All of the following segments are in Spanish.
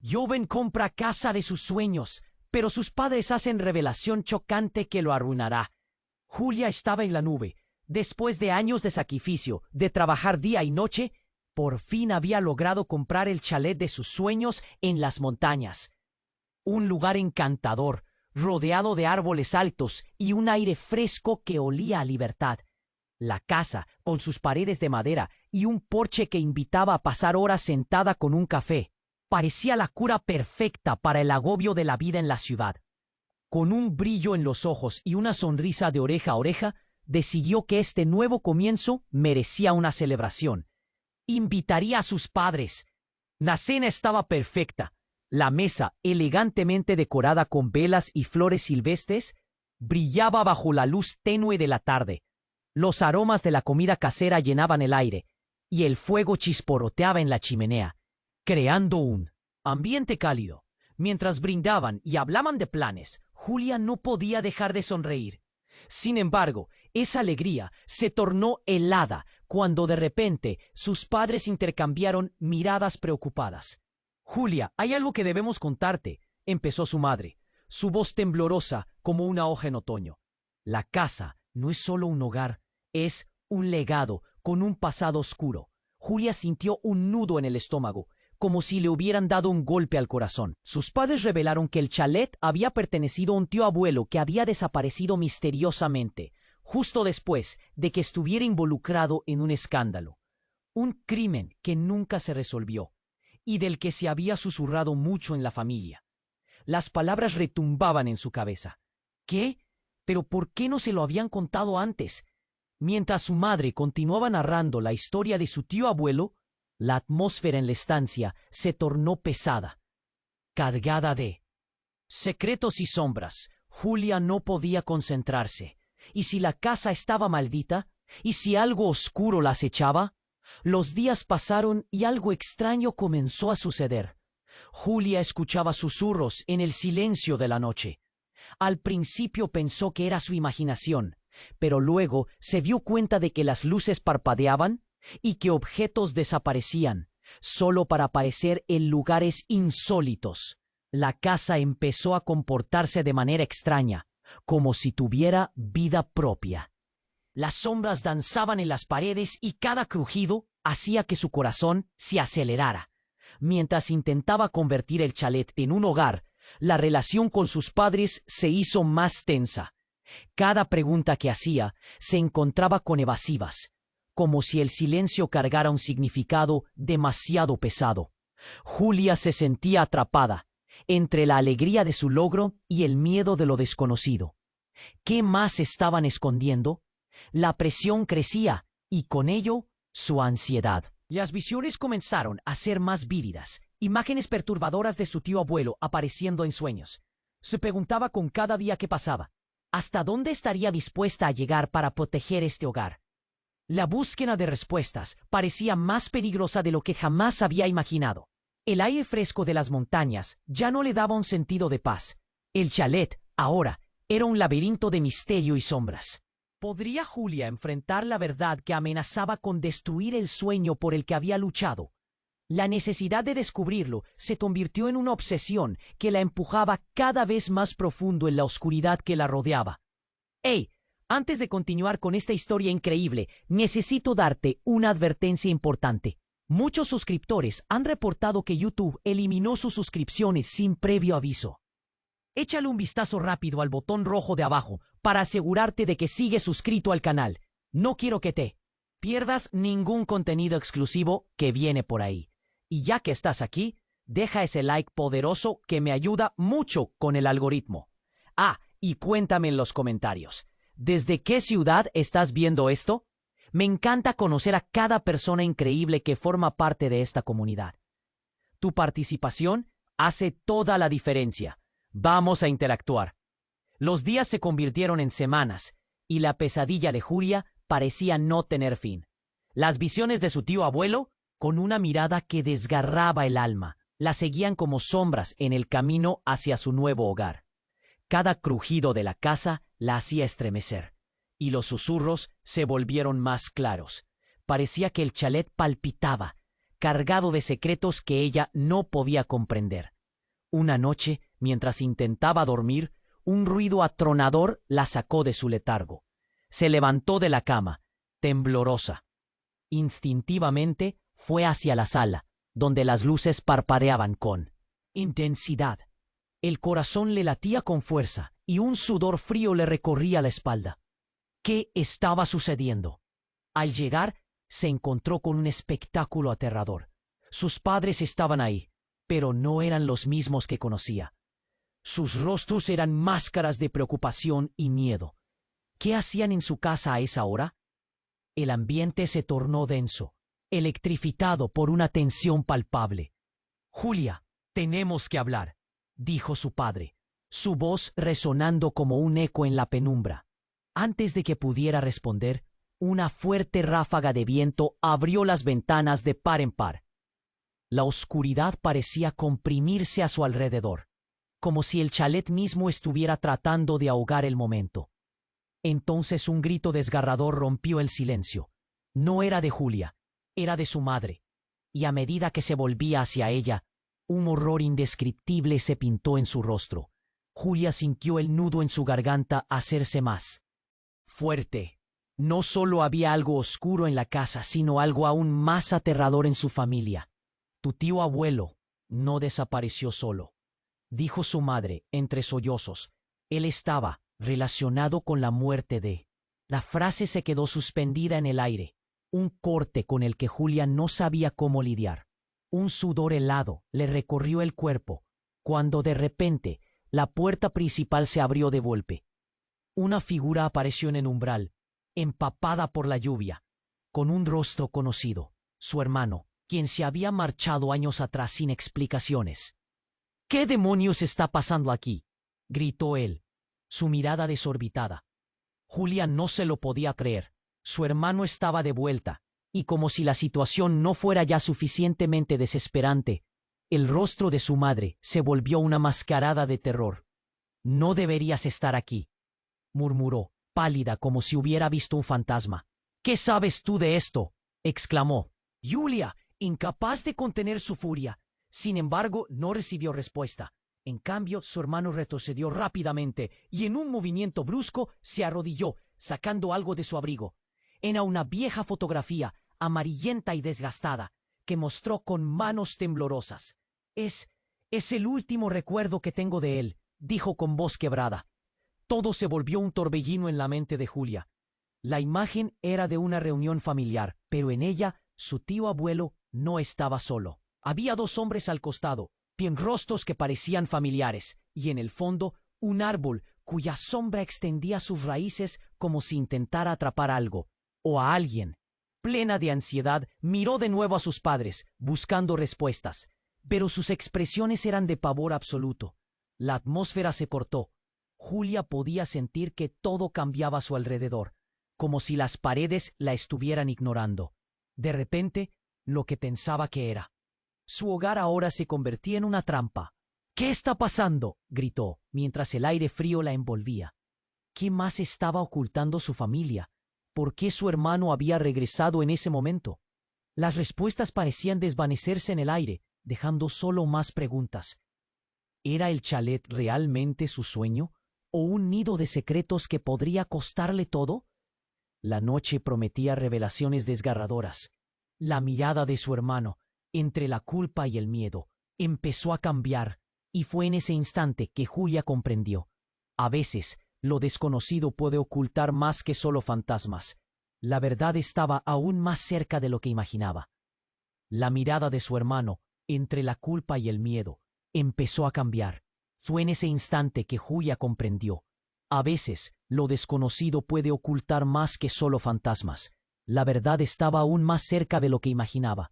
Joven compra casa de sus sueños, pero sus padres hacen revelación chocante que lo arruinará. Julia estaba en la nube. Después de años de sacrificio, de trabajar día y noche, por fin había logrado comprar el chalet de sus sueños en las montañas. Un lugar encantador, rodeado de árboles altos y un aire fresco que olía a libertad. La casa, con sus paredes de madera y un porche que invitaba a pasar horas sentada con un café, parecía la cura perfecta para el agobio de la vida en la ciudad. Con un brillo en los ojos y una sonrisa de oreja a oreja, decidió que este nuevo comienzo merecía una celebración. Invitaría a sus padres. La cena estaba perfecta. La mesa, elegantemente decorada con velas y flores silvestres, brillaba bajo la luz tenue de la tarde. Los aromas de la comida casera llenaban el aire, y el fuego chisporroteaba en la chimenea, creando un ambiente cálido. Mientras brindaban y hablaban de planes, Julia no podía dejar de sonreír. Sin embargo, esa alegría se tornó helada cuando de repente sus padres intercambiaron miradas preocupadas. «Julia, hay algo que debemos contarte», empezó su madre, su voz temblorosa como una hoja en otoño. La casa no es solo un hogar, es un legado con un pasado oscuro. Julia sintió un nudo en el estómago, como si le hubieran dado un golpe al corazón. Sus padres revelaron que el chalet había pertenecido a un tío abuelo que había desaparecido misteriosamente, justo después de que estuviera involucrado en un escándalo. Un crimen que nunca se resolvió y del que se había susurrado mucho en la familia. Las palabras retumbaban en su cabeza. ¿Qué? ¿Pero por qué no se lo habían contado antes? Mientras su madre continuaba narrando la historia de su tío abuelo, la atmósfera en la estancia se tornó pesada, cargada de secretos y sombras. Julia no podía concentrarse. ¿Y si la casa estaba maldita? ¿Y si algo oscuro la acechaba? Los días pasaron y algo extraño comenzó a suceder. Julia escuchaba susurros en el silencio de la noche. Al principio pensó que era su imaginación, pero luego se dio cuenta de que las luces parpadeaban y que objetos desaparecían, solo para aparecer en lugares insólitos. La casa empezó a comportarse de manera extraña, como si tuviera vida propia. Las sombras danzaban en las paredes y cada crujido hacía que su corazón se acelerara. Mientras intentaba convertir el chalet en un hogar, la relación con sus padres se hizo más tensa. Cada pregunta que hacía se encontraba con evasivas, como si el silencio cargara un significado demasiado pesado. Julia se sentía atrapada entre la alegría de su logro y el miedo de lo desconocido. ¿Qué más estaban escondiendo? La presión crecía y con ello su ansiedad. Las visiones comenzaron a ser más vívidas, imágenes perturbadoras de su tío abuelo apareciendo en sueños. Se preguntaba con cada día que pasaba, ¿hasta dónde estaría dispuesta a llegar para proteger este hogar? La búsqueda de respuestas parecía más peligrosa de lo que jamás había imaginado. El aire fresco de las montañas ya no le daba un sentido de paz. El chalet, ahora, era un laberinto de misterio y sombras. ¿Podría Julia enfrentar la verdad que amenazaba con destruir el sueño por el que había luchado? La necesidad de descubrirlo se convirtió en una obsesión que la empujaba cada vez más profundo en la oscuridad que la rodeaba. ¡Hey! Antes de continuar con esta historia increíble, necesito darte una advertencia importante. Muchos suscriptores han reportado que YouTube eliminó sus suscripciones sin previo aviso. Échale un vistazo rápido al botón rojo de abajo para asegurarte de que sigues suscrito al canal. No quiero que te pierdas ningún contenido exclusivo que viene por ahí. Y ya que estás aquí, deja ese like poderoso que me ayuda mucho con el algoritmo. Ah, y cuéntame en los comentarios, ¿desde qué ciudad estás viendo esto? Me encanta conocer a cada persona increíble que forma parte de esta comunidad. Tu participación hace toda la diferencia. Vamos a interactuar. Los días se convirtieron en semanas y la pesadilla de Julia parecía no tener fin. Las visiones de su tío abuelo, con una mirada que desgarraba el alma, la seguían como sombras en el camino hacia su nuevo hogar. Cada crujido de la casa la hacía estremecer, y los susurros se volvieron más claros. Parecía que el chalet palpitaba, cargado de secretos que ella no podía comprender. Una noche, mientras intentaba dormir, un ruido atronador la sacó de su letargo. Se levantó de la cama, temblorosa. Instintivamente fue hacia la sala, donde las luces parpadeaban con intensidad. El corazón le latía con fuerza y un sudor frío le recorría la espalda. ¿Qué estaba sucediendo? Al llegar, se encontró con un espectáculo aterrador. Sus padres estaban ahí, pero no eran los mismos que conocía. Sus rostros eran máscaras de preocupación y miedo. ¿Qué hacían en su casa a esa hora? El ambiente se tornó denso, electrificado por una tensión palpable. «Julia, tenemos que hablar», dijo su padre, su voz resonando como un eco en la penumbra. Antes de que pudiera responder, una fuerte ráfaga de viento abrió las ventanas de par en par. La oscuridad parecía comprimirse a su alrededor, como si el chalet mismo estuviera tratando de ahogar el momento. Entonces un grito desgarrador rompió el silencio. No era de Julia, era de su madre, y a medida que se volvía hacia ella, un horror indescriptible se pintó en su rostro. Julia sintió el nudo en su garganta hacerse más fuerte. No solo había algo oscuro en la casa, sino algo aún más aterrador en su familia. «Tu tío abuelo no desapareció solo», dijo su madre entre sollozos. «Él estaba relacionado con la muerte de...». La frase se quedó suspendida en el aire, un corte con el que Julia no sabía cómo lidiar. Un sudor helado le recorrió el cuerpo, cuando de repente la puerta principal se abrió de golpe. Una figura apareció en el umbral, empapada por la lluvia, con un rostro conocido, su hermano, quien se había marchado años atrás sin explicaciones. «¿Qué demonios está pasando aquí?», gritó él, su mirada desorbitada. Julia no se lo podía creer. Su hermano estaba de vuelta, y como si la situación no fuera ya suficientemente desesperante, el rostro de su madre se volvió una mascarada de terror. «No deberías estar aquí», murmuró, pálida como si hubiera visto un fantasma. «¿Qué sabes tú de esto?», exclamó. Julia, incapaz de contener su furia, sin embargo, no recibió respuesta. En cambio, su hermano retrocedió rápidamente y en un movimiento brusco se arrodilló, sacando algo de su abrigo. Era una vieja fotografía, amarillenta y desgastada, que mostró con manos temblorosas. Es el último recuerdo que tengo de él», dijo con voz quebrada. Todo se volvió un torbellino en la mente de Julia. La imagen era de una reunión familiar, pero en ella su tío abuelo no estaba solo. Había dos hombres al costado, bien rostros que parecían familiares, y en el fondo un árbol cuya sombra extendía sus raíces como si intentara atrapar algo, o a alguien. Plena de ansiedad, miró de nuevo a sus padres, buscando respuestas, pero sus expresiones eran de pavor absoluto. La atmósfera se cortó. Julia podía sentir que todo cambiaba a su alrededor, como si las paredes la estuvieran ignorando. De repente, lo que pensaba que era. Su hogar ahora se convertía en una trampa. «¿Qué está pasando?», gritó, mientras el aire frío la envolvía. ¿Qué más estaba ocultando su familia? ¿Por qué su hermano había regresado en ese momento? Las respuestas parecían desvanecerse en el aire, dejando solo más preguntas. ¿Era el chalet realmente su sueño? ¿O un nido de secretos que podría costarle todo? La noche prometía revelaciones desgarradoras. La mirada de su hermano, entre la culpa y el miedo, empezó a cambiar, y fue en ese instante que Julia comprendió. A veces, lo desconocido puede ocultar más que solo fantasmas. La verdad estaba aún más cerca de lo que imaginaba. La mirada de su hermano, entre la culpa y el miedo, empezó a cambiar. Fue en ese instante que Julia comprendió. A veces, lo desconocido puede ocultar más que solo fantasmas. La verdad estaba aún más cerca de lo que imaginaba.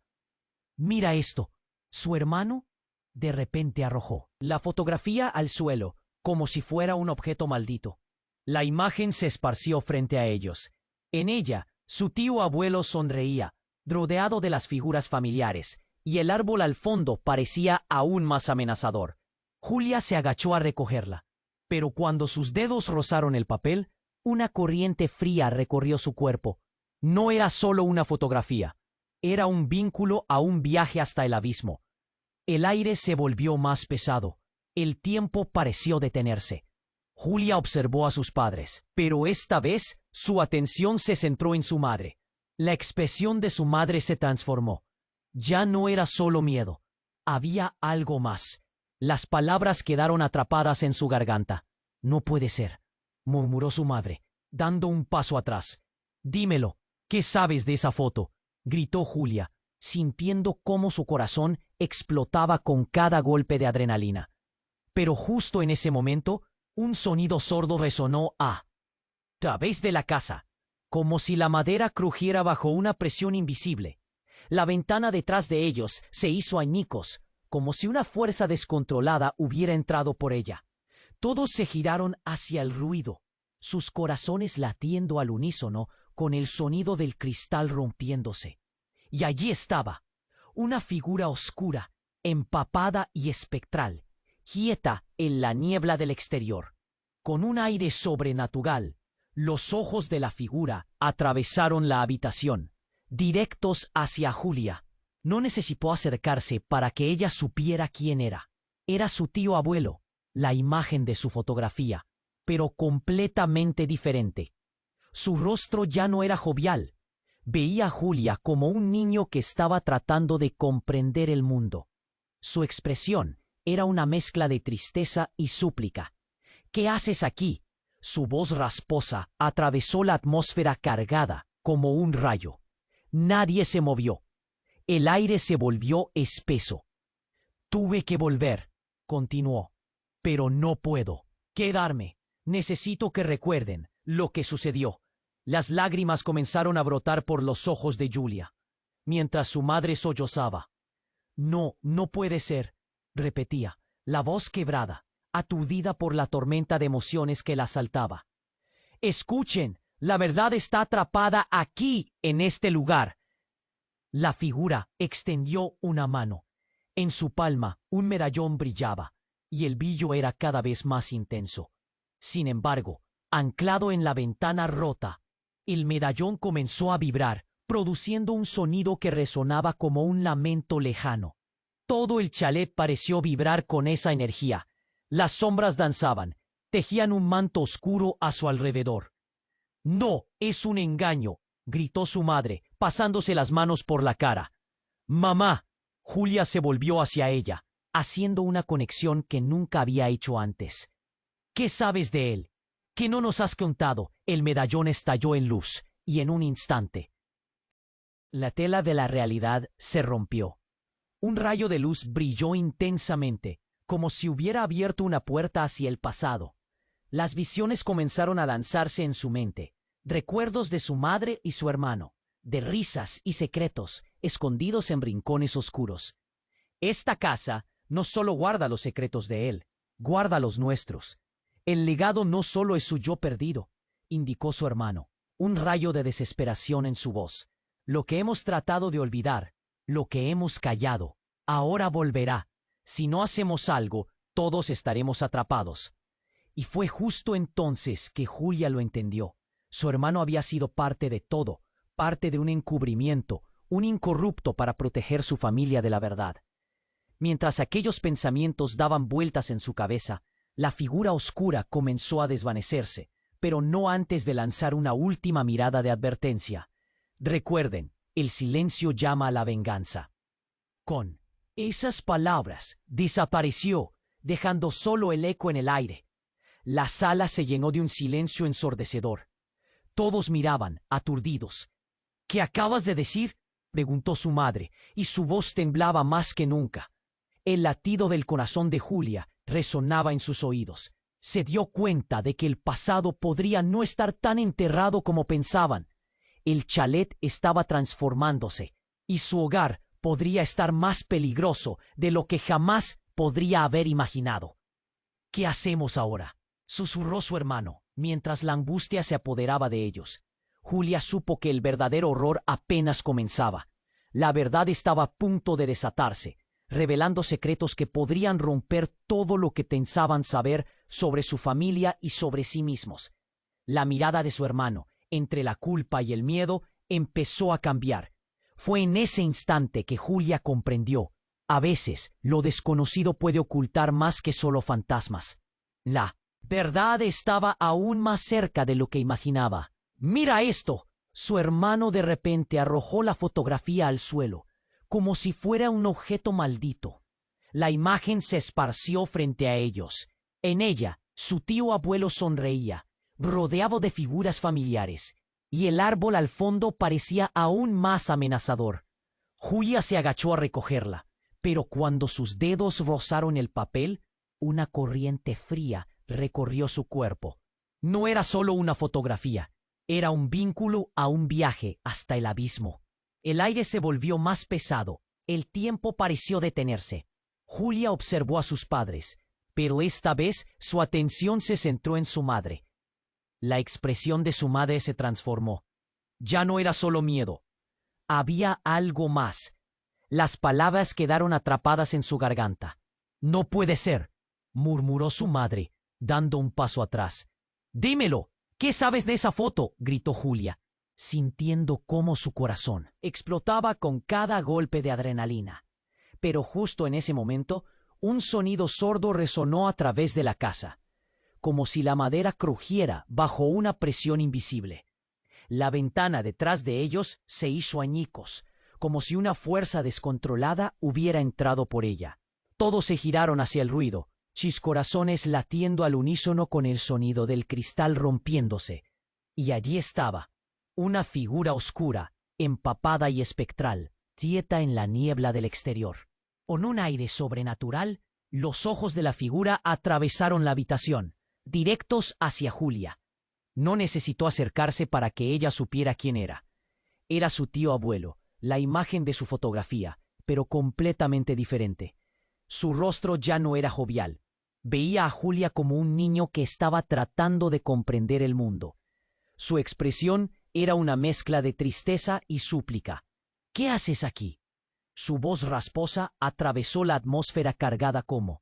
«Mira esto». Su hermano, de repente, arrojó la fotografía al suelo, como si fuera un objeto maldito. La imagen se esparció frente a ellos. En ella, su tío abuelo sonreía, rodeado de las figuras familiares, y el árbol al fondo parecía aún más amenazador. Julia se agachó a recogerla, pero cuando sus dedos rozaron el papel, una corriente fría recorrió su cuerpo. No era solo una fotografía, era un vínculo a un viaje hasta el abismo. El aire se volvió más pesado, El tiempo pareció detenerse. Julia observó a sus padres, pero esta vez su atención se centró en su madre. La expresión de su madre se transformó. Ya no era solo miedo. Había algo más. Las palabras quedaron atrapadas en su garganta. «No puede ser», murmuró su madre, dando un paso atrás. «Dímelo, ¿qué sabes de esa foto?», gritó Julia, sintiendo cómo su corazón explotaba con cada golpe de adrenalina. Pero justo en ese momento, un sonido sordo resonó a través de la casa, como si la madera crujiera bajo una presión invisible. La ventana detrás de ellos se hizo añicos, como si una fuerza descontrolada hubiera entrado por ella. Todos se giraron hacia el ruido, sus corazones latiendo al unísono con el sonido del cristal rompiéndose. Y allí estaba, una figura oscura, empapada y espectral, quieta en la niebla del exterior. Con un aire sobrenatural, los ojos de la figura atravesaron la habitación, directos hacia Julia. No necesitó acercarse para que ella supiera quién era. Era su tío abuelo, la imagen de su fotografía, pero completamente diferente. Su rostro ya no era jovial. Veía a Julia como un niño que estaba tratando de comprender el mundo. Su expresión era una mezcla de tristeza y súplica. «¿Qué haces aquí?». Su voz rasposa atravesó la atmósfera cargada como un rayo. Nadie se movió. El aire se volvió espeso. «Tuve que volver», continuó, «pero no puedo quedarme. Necesito que recuerden lo que sucedió». Las lágrimas comenzaron a brotar por los ojos de Julia, mientras su madre sollozaba. «No, no puede ser», repetía, la voz quebrada, aturdida por la tormenta de emociones que la asaltaba. «Escuchen, la verdad está atrapada aquí, en este lugar». La figura extendió una mano. En su palma un medallón brillaba, y el brillo era cada vez más intenso. Sin embargo, anclado en la ventana rota, el medallón comenzó a vibrar, produciendo un sonido que resonaba como un lamento lejano. Todo el chalet pareció vibrar con esa energía. Las sombras danzaban, tejían un manto oscuro a su alrededor. «No, es un engaño», gritó su madre, pasándose las manos por la cara. «Mamá». Julia se volvió hacia ella, haciendo una conexión que nunca había hecho antes. «¿Qué sabes de él? ¿Qué no nos has contado?». El medallón estalló en luz, y en un instante la tela de la realidad se rompió. Un rayo de luz brilló intensamente, como si hubiera abierto una puerta hacia el pasado. Las visiones comenzaron a danzarse en su mente, recuerdos de su madre y su hermano, de risas y secretos escondidos en rincones oscuros. «Esta casa no solo guarda los secretos de él, guarda los nuestros. El legado no solo es su yo perdido», indicó su hermano, un rayo de desesperación en su voz. «Lo que hemos tratado de olvidar, lo que hemos callado, ahora volverá. Si no hacemos algo, todos estaremos atrapados». Y fue justo entonces que Julia lo entendió. Su hermano había sido parte de todo, parte de un encubrimiento, un incorrupto para proteger su familia de la verdad. Mientras aquellos pensamientos daban vueltas en su cabeza, la figura oscura comenzó a desvanecerse, pero no antes de lanzar una última mirada de advertencia. «Recuerden, el silencio llama a la venganza». Con esas palabras desapareció, dejando solo el eco en el aire. La sala se llenó de un silencio ensordecedor. Todos miraban, aturdidos. «¿Qué acabas de decir?», preguntó su madre, y su voz temblaba más que nunca. El latido del corazón de Julia resonaba en sus oídos. Se dio cuenta de que el pasado podría no estar tan enterrado como pensaban. El chalet estaba transformándose, y su hogar podría estar más peligroso de lo que jamás podría haber imaginado. «¿Qué hacemos ahora?», susurró su hermano, mientras la angustia se apoderaba de ellos. Julia supo que el verdadero horror apenas comenzaba. La verdad estaba a punto de desatarse, revelando secretos que podrían romper todo lo que pensaban saber sobre su familia y sobre sí mismos. La mirada de su hermano, entre la culpa y el miedo, empezó a cambiar. Fue en ese instante que Julia comprendió. A veces, lo desconocido puede ocultar más que solo fantasmas. La verdad estaba aún más cerca de lo que imaginaba. ¡Mira esto! Su hermano de repente arrojó la fotografía al suelo, como si fuera un objeto maldito. La imagen se esparció frente a ellos. En ella, su tío abuelo sonreía, rodeado de figuras familiares, y el árbol al fondo parecía aún más amenazador. Julia se agachó a recogerla, pero cuando sus dedos rozaron el papel, una corriente fría recorrió su cuerpo. No era solo una fotografía, era un vínculo a un viaje hasta el abismo. El aire se volvió más pesado, el tiempo pareció detenerse. Julia observó a sus padres, pero esta vez su atención se centró en su madre. La expresión de su madre se transformó. Ya no era solo miedo. Había algo más. Las palabras quedaron atrapadas en su garganta. «No puede ser», murmuró su madre, dando un paso atrás. «Dímelo, ¿qué sabes de esa foto?», gritó Julia, sintiendo cómo su corazón explotaba con cada golpe de adrenalina. Pero justo en ese momento, un sonido sordo resonó a través de la casa, como si la madera crujiera bajo una presión invisible. La ventana detrás de ellos se hizo añicos, como si una fuerza descontrolada hubiera entrado por ella. Todos se giraron hacia el ruido, sus corazones latiendo al unísono con el sonido del cristal rompiéndose. Y allí estaba, una figura oscura, empapada y espectral, tieta en la niebla del exterior. Con un aire sobrenatural, los ojos de la figura atravesaron la habitación, directos hacia Julia. No necesitó acercarse para que ella supiera quién era. Era su tío abuelo, la imagen de su fotografía, pero completamente diferente. Su rostro ya no era jovial. Veía a Julia como un niño que estaba tratando de comprender el mundo. Su expresión era una mezcla de tristeza y súplica. «¿Qué haces aquí?». Su voz rasposa atravesó la atmósfera cargada como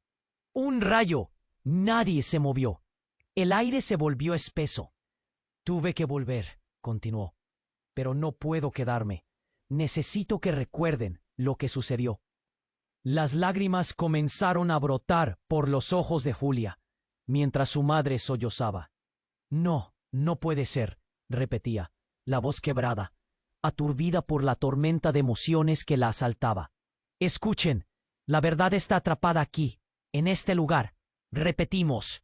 un rayo. Nadie se movió. El aire se volvió espeso. «Tuve que volver», continuó, «pero no puedo quedarme. Necesito que recuerden lo que sucedió». Las lágrimas comenzaron a brotar por los ojos de Julia, mientras su madre sollozaba. «No, no puede ser», repetía, la voz quebrada, aturdida por la tormenta de emociones que la asaltaba. «Escuchen, la verdad está atrapada aquí, en este lugar. Repetimos».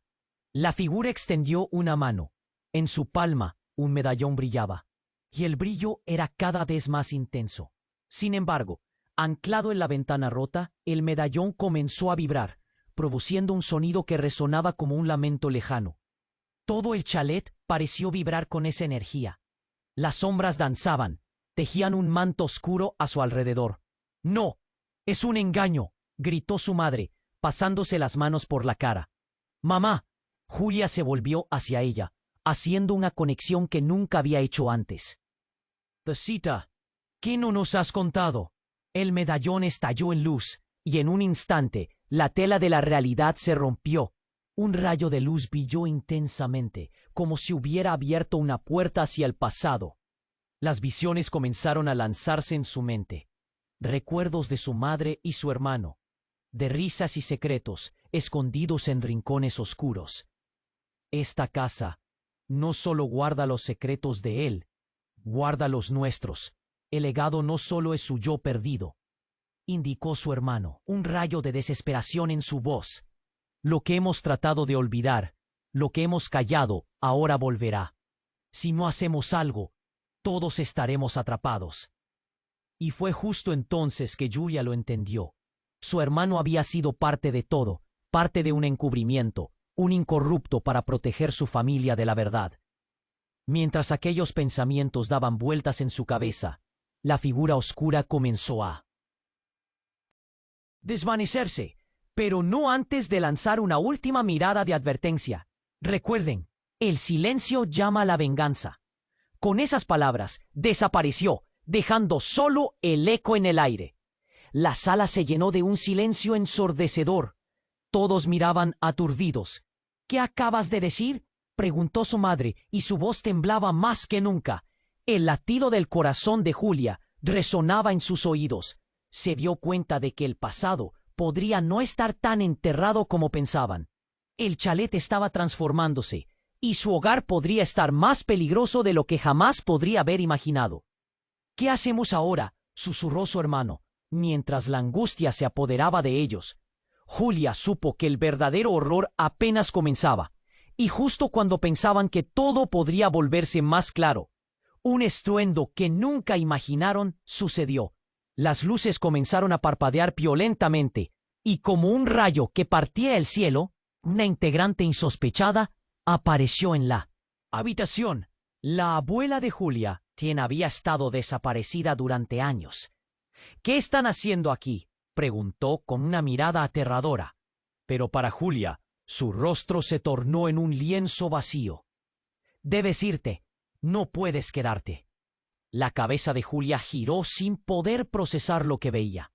La figura extendió una mano. En su palma, un medallón brillaba, y el brillo era cada vez más intenso. Sin embargo, anclado en la ventana rota, el medallón comenzó a vibrar, produciendo un sonido que resonaba como un lamento lejano. Todo el chalet pareció vibrar con esa energía. Las sombras danzaban, tejían un manto oscuro a su alrededor. «No, es un engaño», gritó su madre, pasándose las manos por la cara. «Mamá». Julia se volvió hacia ella, haciendo una conexión que nunca había hecho antes. «Tacita, ¿qué no nos has contado?». El medallón estalló en luz, y en un instante, la tela de la realidad se rompió. Un rayo de luz brilló intensamente, como si hubiera abierto una puerta hacia el pasado. Las visiones comenzaron a lanzarse en su mente. Recuerdos de su madre y su hermano, de risas y secretos, escondidos en rincones oscuros. Esta casa no solo guarda los secretos de él, guarda los nuestros. El legado no solo es su yo perdido, indicó su hermano, un rayo de desesperación en su voz. Lo que hemos tratado de olvidar, lo que hemos callado, ahora volverá. Si no hacemos algo, todos estaremos atrapados. Y fue justo entonces que Julia lo entendió. Su hermano había sido parte de todo, parte de un encubrimiento, un incorrupto para proteger su familia de la verdad. Mientras aquellos pensamientos daban vueltas en su cabeza, la figura oscura comenzó a desvanecerse, pero no antes de lanzar una última mirada de advertencia. Recuerden, el silencio llama a la venganza. Con esas palabras, desapareció, dejando solo el eco en el aire. La sala se llenó de un silencio ensordecedor. Todos miraban aturdidos. «¿Qué acabas de decir?», preguntó su madre, y su voz temblaba más que nunca. El latido del corazón de Julia resonaba en sus oídos. se dio cuenta de que el pasado podría no estar tan enterrado como pensaban. El chalet estaba transformándose, y su hogar podría estar más peligroso de lo que jamás podría haber imaginado. ¿Qué hacemos ahora?, susurró su hermano, mientras la angustia se apoderaba de ellos. Julia supo que el verdadero horror apenas comenzaba, y justo cuando pensaban que todo podría volverse más claro, un estruendo que nunca imaginaron sucedió. Las luces comenzaron a parpadear violentamente, y como un rayo que partía el cielo, una integrante insospechada apareció en la habitación. La abuela de Julia, quien había estado desaparecida durante años. «¿Qué están haciendo aquí?», preguntó con una mirada aterradora. Pero para Julia, su rostro se tornó en un lienzo vacío. «Debes irte. No puedes quedarte». La cabeza de Julia giró sin poder procesar lo que veía.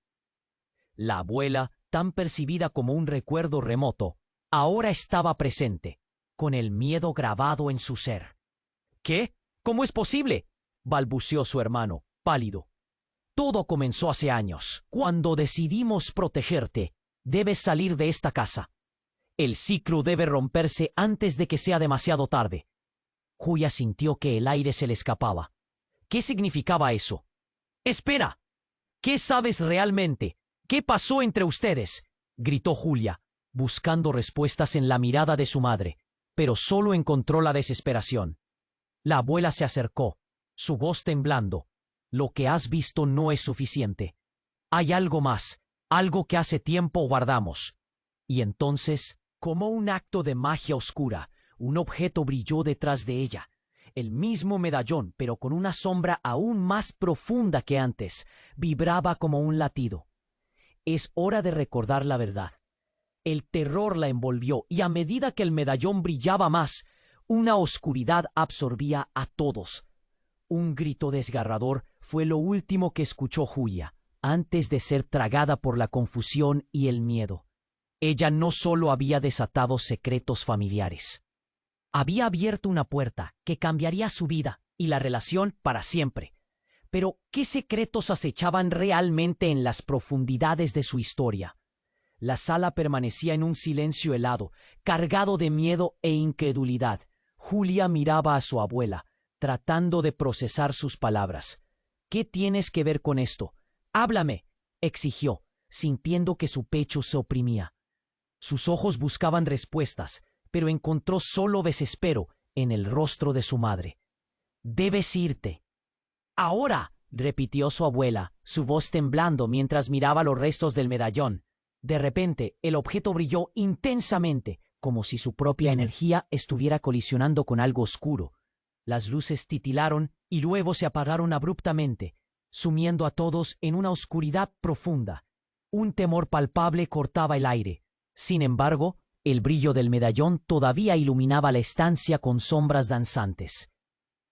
La abuela, tan percibida como un recuerdo remoto, ahora estaba presente, con el miedo grabado en su ser. «¿Qué? ¿Cómo es posible?», balbuceó su hermano, pálido. «Todo comenzó hace años, cuando decidimos protegerte. Debes salir de esta casa. El ciclo debe romperse antes de que sea demasiado tarde». Julia sintió que el aire se le escapaba. ¿Qué significaba eso? «¡Espera! ¿Qué sabes realmente? ¿Qué pasó entre ustedes?», gritó Julia, buscando respuestas en la mirada de su madre, pero solo encontró la desesperación. La abuela se acercó, su voz temblando. «Lo que has visto no es suficiente. Hay algo más, algo que hace tiempo guardamos». Y entonces, como un acto de magia oscura, un objeto brilló detrás de ella. El mismo medallón, pero con una sombra aún más profunda que antes, vibraba como un latido. Es hora de recordar la verdad. El terror la envolvió, y a medida que el medallón brillaba más, una oscuridad absorbía a todos. Un grito desgarrador fue lo último que escuchó Julia, antes de ser tragada por la confusión y el miedo. Ella no solo había desatado secretos familiares. Había abierto una puerta que cambiaría su vida y la relación para siempre. Pero, ¿qué secretos acechaban realmente en las profundidades de su historia? La sala permanecía en un silencio helado, cargado de miedo e incredulidad. Julia miraba a su abuela, tratando de procesar sus palabras. «¿Qué tienes que ver con esto? Háblame», exigió, sintiendo que su pecho se oprimía. Sus ojos buscaban respuestas, pero encontró solo desespero en el rostro de su madre. «Debes irte». «Ahora», repitió su abuela, su voz temblando mientras miraba los restos del medallón. De repente, el objeto brilló intensamente, como si su propia energía estuviera colisionando con algo oscuro. Las luces titilaron y luego se apagaron abruptamente, sumiendo a todos en una oscuridad profunda. Un temor palpable cortaba el aire. Sin embargo, el brillo del medallón todavía iluminaba la estancia con sombras danzantes.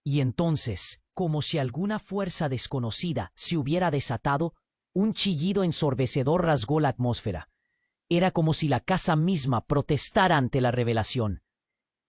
Y entonces, como si alguna fuerza desconocida se hubiera desatado, un chillido ensordecedor rasgó la atmósfera. Era como si la casa misma protestara ante la revelación.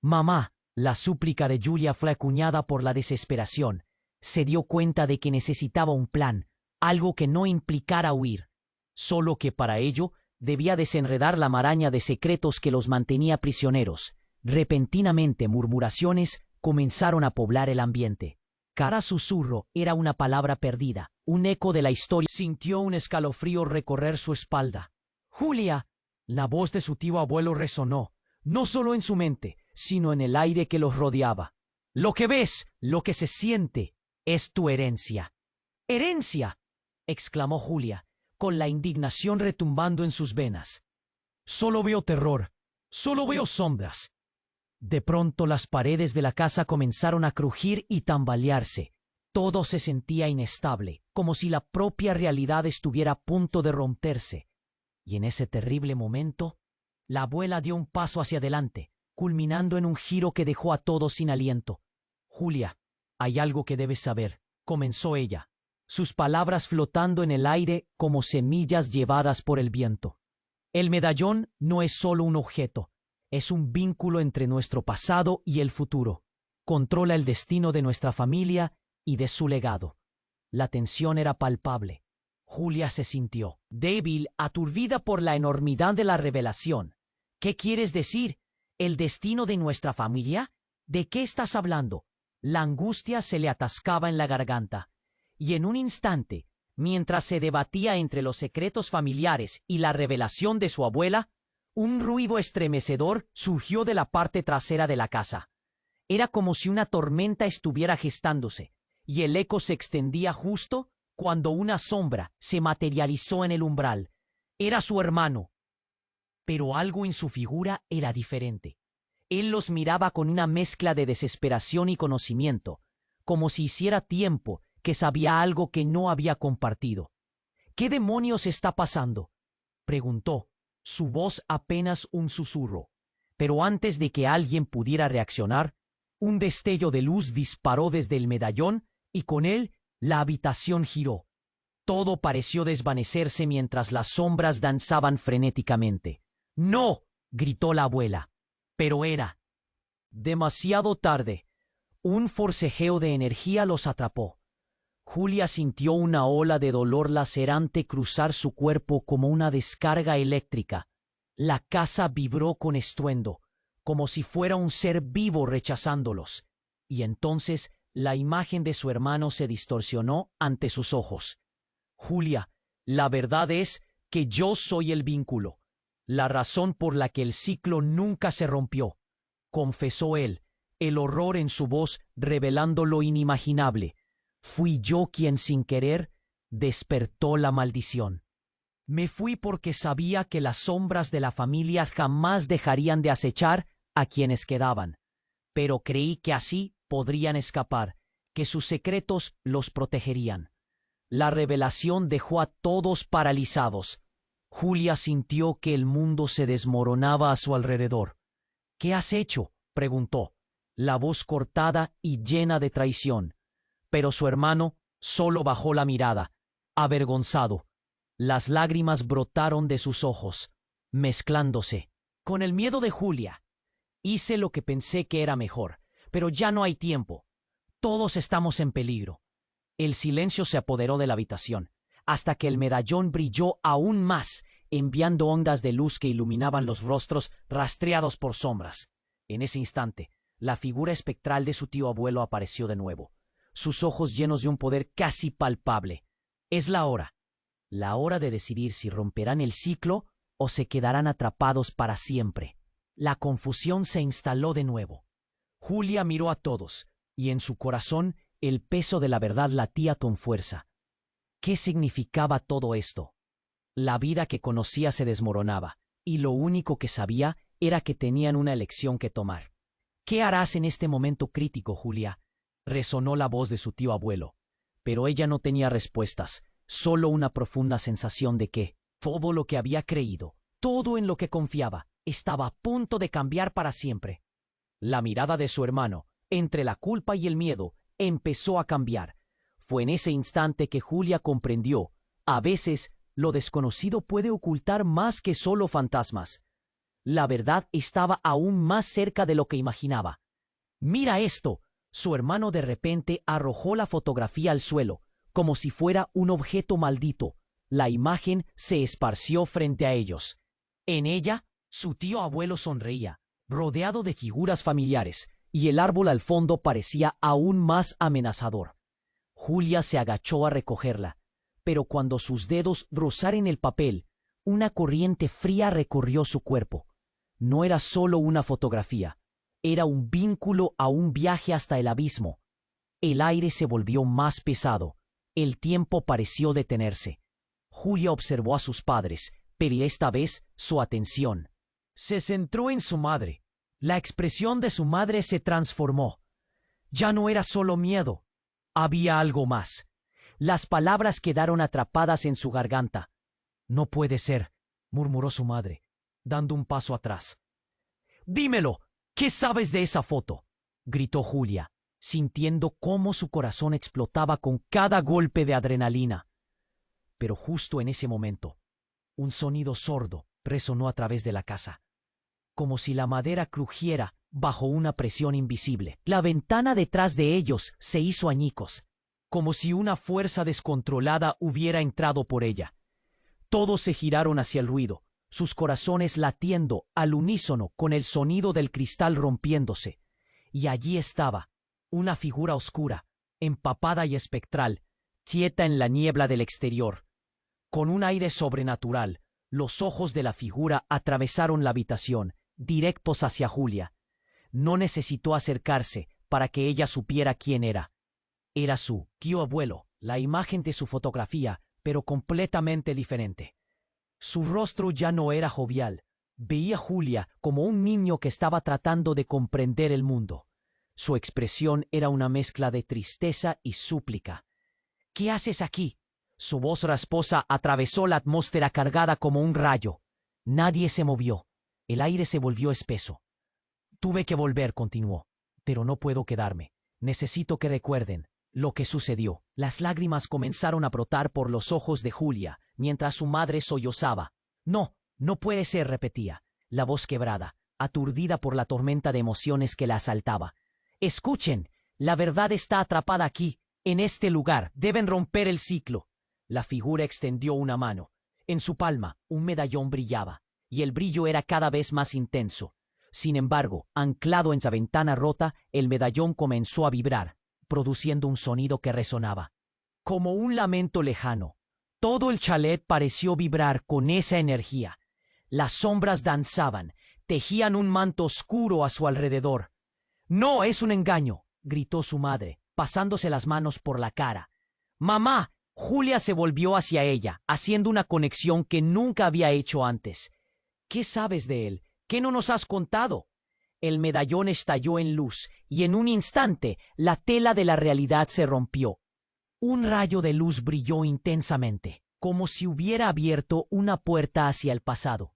«Mamá», la súplica de Julia fue acuñada por la desesperación. Se dio cuenta de que necesitaba un plan, algo que no implicara huir. Solo que para ello debía desenredar la maraña de secretos que los mantenía prisioneros. Repentinamente murmuraciones comenzaron a poblar el ambiente. Cada susurro era una palabra perdida, un eco de la historia. Sintió un escalofrío recorrer su espalda. «¡Julia!». La voz de su tío abuelo resonó, no solo en su mente, sino en el aire que los rodeaba. «Lo que ves, lo que se siente, es tu herencia». «¿Herencia?», exclamó Julia, con la indignación retumbando en sus venas. «Solo veo terror, solo veo sombras». De pronto las paredes de la casa comenzaron a crujir y tambalearse. Todo se sentía inestable, como si la propia realidad estuviera a punto de romperse. Y en ese terrible momento, la abuela dio un paso hacia adelante, culminando en un giro que dejó a todos sin aliento. «Julia, hay algo que debes saber», comenzó ella, sus palabras flotando en el aire como semillas llevadas por el viento. «El medallón no es solo un objeto, es un vínculo entre nuestro pasado y el futuro. Controla el destino de nuestra familia y de su legado». La tensión era palpable. Julia se sintió débil, aturdida por la enormidad de la revelación. ¿Qué quieres decir? ¿El destino de nuestra familia? ¿De qué estás hablando? La angustia se le atascaba en la garganta, y en un instante, mientras se debatía entre los secretos familiares y la revelación de su abuela, un ruido estremecedor surgió de la parte trasera de la casa. Era como si una tormenta estuviera gestándose, y el eco se extendía justo cuando una sombra se materializó en el umbral. Era su hermano. Pero algo en su figura era diferente. Él los miraba con una mezcla de desesperación y conocimiento, como si hiciera tiempo que sabía algo que no había compartido. ¿Qué demonios está pasando?, preguntó, su voz apenas un susurro. Pero antes de que alguien pudiera reaccionar, un destello de luz disparó desde el medallón y con él la habitación giró. Todo pareció desvanecerse mientras las sombras danzaban frenéticamente. ¡No!, gritó la abuela. Pero era demasiado tarde. Un forcejeo de energía los atrapó. Julia sintió una ola de dolor lacerante cruzar su cuerpo como una descarga eléctrica. La casa vibró con estruendo, como si fuera un ser vivo rechazándolos. Y entonces la imagen de su hermano se distorsionó ante sus ojos. Julia, la verdad es que yo soy el vínculo, la razón por la que el ciclo nunca se rompió, confesó él, el horror en su voz revelando lo inimaginable. Fui yo quien sin querer despertó la maldición. Me fui porque sabía que las sombras de la familia jamás dejarían de acechar a quienes quedaban, pero creí que así podrían escapar, que sus secretos los protegerían. La revelación dejó a todos paralizados. Julia sintió que el mundo se desmoronaba a su alrededor. ¿Qué has hecho?, preguntó, la voz cortada y llena de traición. Pero su hermano solo bajó la mirada, avergonzado. Las lágrimas brotaron de sus ojos, mezclándose con el miedo de Julia. Hice lo que pensé que era mejor, pero ya no hay tiempo. Todos estamos en peligro. El silencio se apoderó de la habitación, hasta que el medallón brilló aún más, enviando ondas de luz que iluminaban los rostros rastreados por sombras. En ese instante, la figura espectral de su tío abuelo apareció de nuevo, sus ojos llenos de un poder casi palpable. Es la hora de decidir si romperán el ciclo o se quedarán atrapados para siempre. La confusión se instaló de nuevo. Julia miró a todos, y en su corazón el peso de la verdad latía con fuerza. ¿Qué significaba todo esto? La vida que conocía se desmoronaba, y lo único que sabía era que tenían una elección que tomar. ¿Qué harás en este momento crítico, Julia?, resonó la voz de su tío abuelo. Pero ella no tenía respuestas, solo una profunda sensación de que todo lo que había creído, todo en lo que confiaba, estaba a punto de cambiar para siempre. La mirada de su hermano, entre la culpa y el miedo, empezó a cambiar. Fue en ese instante que Julia comprendió, a veces lo desconocido puede ocultar más que solo fantasmas. La verdad estaba aún más cerca de lo que imaginaba. «¡Mira esto!», su hermano de repente arrojó la fotografía al suelo, como si fuera un objeto maldito. La imagen se esparció frente a ellos. En ella, su tío abuelo sonreía, rodeado de figuras familiares, y el árbol al fondo parecía aún más amenazador. Julia se agachó a recogerla, pero cuando sus dedos rozaron el papel, una corriente fría recorrió su cuerpo. No era solo una fotografía, era un vínculo a un viaje hasta el abismo. El aire se volvió más pesado, el tiempo pareció detenerse. Julia observó a sus padres, pero esta vez su atención se centró en su madre. La expresión de su madre se transformó. Ya no era solo miedo, había algo más. Las palabras quedaron atrapadas en su garganta. «No puede ser», murmuró su madre, dando un paso atrás. «Dímelo, ¿qué sabes de esa foto?», gritó Julia, sintiendo cómo su corazón explotaba con cada golpe de adrenalina. Pero justo en ese momento, un sonido sordo resonó a través de la casa, como si la madera crujiera bajo una presión invisible. La ventana detrás de ellos se hizo añicos. como si una fuerza descontrolada hubiera entrado por ella. Todos se giraron hacia el ruido, sus corazones latiendo al unísono con el sonido del cristal rompiéndose. Y allí estaba, una figura oscura, empapada y espectral, quieta en la niebla del exterior. Con un aire sobrenatural, los ojos de la figura atravesaron la habitación, directos hacia Julia. No necesitó acercarse para que ella supiera quién era. Era su tío abuelo, la imagen de su fotografía, pero completamente diferente. Su rostro ya no era jovial. Veía a Julia como un niño que estaba tratando de comprender el mundo. Su expresión era una mezcla de tristeza y súplica. «¿Qué haces aquí?» Su voz rasposa atravesó la atmósfera cargada como un rayo. Nadie se movió. El aire se volvió espeso. «Tuve que volver», continuó, «pero no puedo quedarme. Necesito que recuerden lo que sucedió». Las lágrimas comenzaron a brotar por los ojos de Julia, mientras su madre sollozaba. «No, no puede ser», repetía, la voz quebrada, aturdida por la tormenta de emociones que la asaltaba. «Escuchen, la verdad está atrapada aquí, en este lugar. Deben romper el ciclo». La figura extendió una mano. En su palma, un medallón brillaba, y el brillo era cada vez más intenso. Sin embargo, anclado en esa ventana rota, el medallón comenzó a vibrar, produciendo un sonido que resonaba, como un lamento lejano. Todo el chalet pareció vibrar con esa energía. Las sombras danzaban, tejían un manto oscuro a su alrededor. «No, es un engaño», gritó su madre, pasándose las manos por la cara. «¡Mamá!». Julia se volvió hacia ella, haciendo una conexión que nunca había hecho antes. «¿Qué sabes de él? ¿Qué no nos has contado?». El medallón estalló en luz, y en un instante la tela de la realidad se rompió. Un rayo de luz brilló intensamente, como si hubiera abierto una puerta hacia el pasado.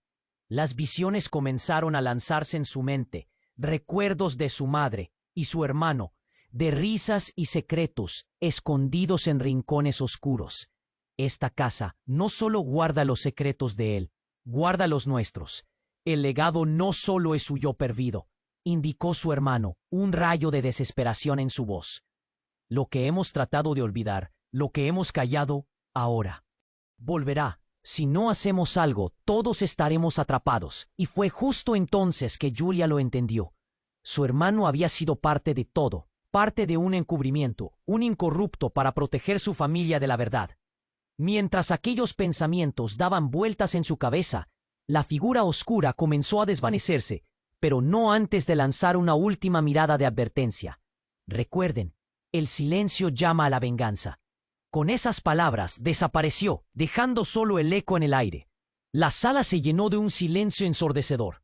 Las visiones comenzaron a lanzarse en su mente, recuerdos de su madre y su hermano, de risas y secretos escondidos en rincones oscuros. Esta casa no solo guarda los secretos de él, guarda los nuestros. El legado no solo es su yo perdido, indicó su hermano, un rayo de desesperación en su voz. Lo que hemos tratado de olvidar, lo que hemos callado, ahora volverá. Si no hacemos algo, todos estaremos atrapados. Y fue justo entonces que Julia lo entendió. Su hermano había sido parte de todo, parte de un encubrimiento, un incorrupto para proteger su familia de la verdad. Mientras aquellos pensamientos daban vueltas en su cabeza, la figura oscura comenzó a desvanecerse, pero no antes de lanzar una última mirada de advertencia. Recuerden, el silencio llama a la venganza. Con esas palabras desapareció, dejando solo el eco en el aire. La sala se llenó de un silencio ensordecedor.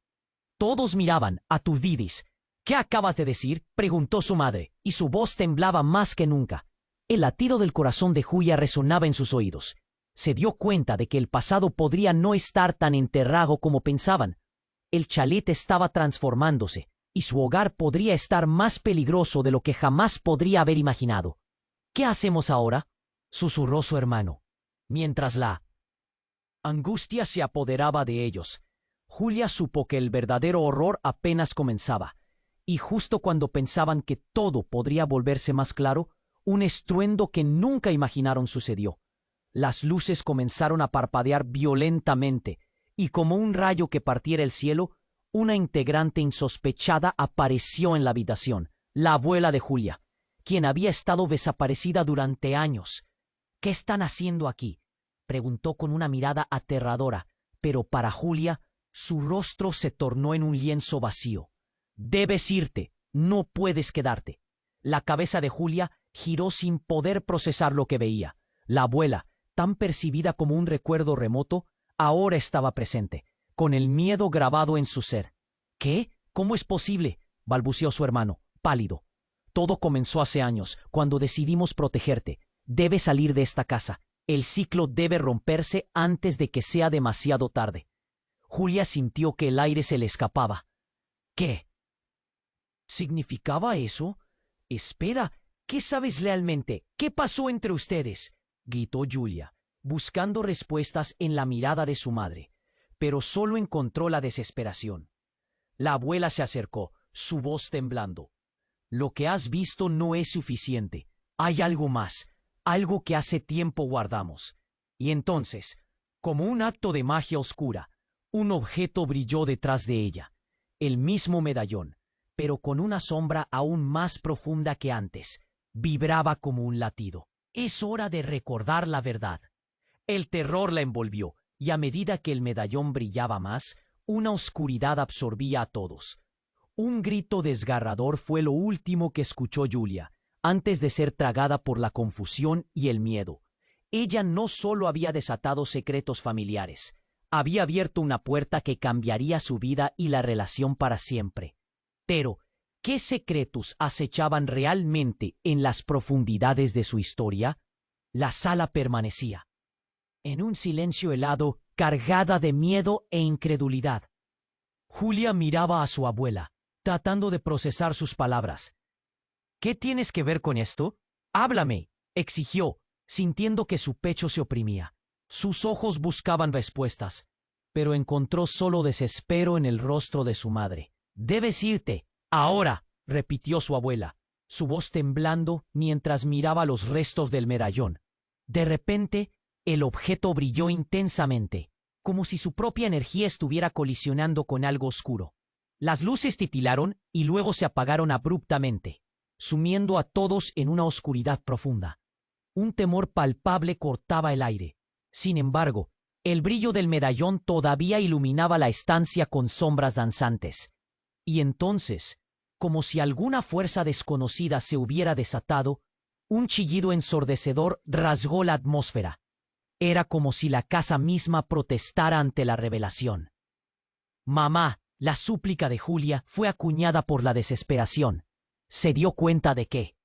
Todos miraban, aturdidos. «¿Qué acabas de decir?», preguntó su madre, y su voz temblaba más que nunca. El latido del corazón de Julia resonaba en sus oídos. Se dio cuenta de que el pasado podría no estar tan enterrado como pensaban. El chalet estaba transformándose, y su hogar podría estar más peligroso de lo que jamás podría haber imaginado. «¿Qué hacemos ahora?», susurró su hermano, mientras la angustia se apoderaba de ellos. Julia supo que el verdadero horror apenas comenzaba. Y justo cuando pensaban que todo podría volverse más claro, un estruendo que nunca imaginaron sucedió. Las luces comenzaron a parpadear violentamente, y como un rayo que partiera el cielo, una integrante insospechada apareció en la habitación, la abuela de Julia, quien había estado desaparecida durante años. «¿Qué están haciendo aquí?», preguntó con una mirada aterradora, pero para Julia, su rostro se tornó en un lienzo vacío. «Debes irte, no puedes quedarte». La cabeza de Julia giró sin poder procesar lo que veía. La abuela, tan percibida como un recuerdo remoto, ahora estaba presente, con el miedo grabado en su ser. «¿Qué? ¿Cómo es posible?», balbuceó su hermano, pálido. «Todo comenzó hace años, cuando decidimos protegerte. Debes salir de esta casa. El ciclo debe romperse antes de que sea demasiado tarde». Julia sintió que el aire se le escapaba. «¿Qué significaba eso? Espera, ¿qué sabes realmente? ¿Qué pasó entre ustedes?», gritó Julia, buscando respuestas en la mirada de su madre, pero solo encontró la desesperación. La abuela se acercó, su voz temblando. «Lo que has visto no es suficiente. Hay algo más. algo que hace tiempo guardamos. Y entonces, como un acto de magia oscura, un objeto brilló detrás de ella, el mismo medallón, pero con una sombra aún más profunda que antes. Vibraba como un latido. Es hora de recordar la verdad. El terror la envolvió, y a medida que el medallón brillaba más, una oscuridad absorbía a todos. Un grito desgarrador fue lo último que escuchó Julia, antes de ser tragada por la confusión y el miedo. Ella no solo había desatado secretos familiares, había abierto una puerta que cambiaría su vida y la relación para siempre. Pero, ¿qué secretos acechaban realmente en las profundidades de su historia? La sala permanecía en un silencio helado, cargada de miedo e incredulidad. Julia miraba a su abuela, tratando de procesar sus palabras. ¿Qué tienes que ver con esto? Háblame, exigió, sintiendo que su pecho se oprimía. Sus ojos buscaban respuestas, pero encontró solo desespero en el rostro de su madre. Debes irte, ahora, repitió su abuela, su voz temblando mientras miraba los restos del medallón. De repente, el objeto brilló intensamente, como si su propia energía estuviera colisionando con algo oscuro. Las luces titilaron y luego se apagaron abruptamente, sumiendo a todos en una oscuridad profunda. Un temor palpable cortaba el aire. Sin embargo, el brillo del medallón todavía iluminaba la estancia con sombras danzantes. Y entonces, como si alguna fuerza desconocida se hubiera desatado, un chillido ensordecedor rasgó la atmósfera. Era como si la casa misma protestara ante la revelación. Mamá, la súplica de Julia fue acuñada por la desesperación. Se dio cuenta de que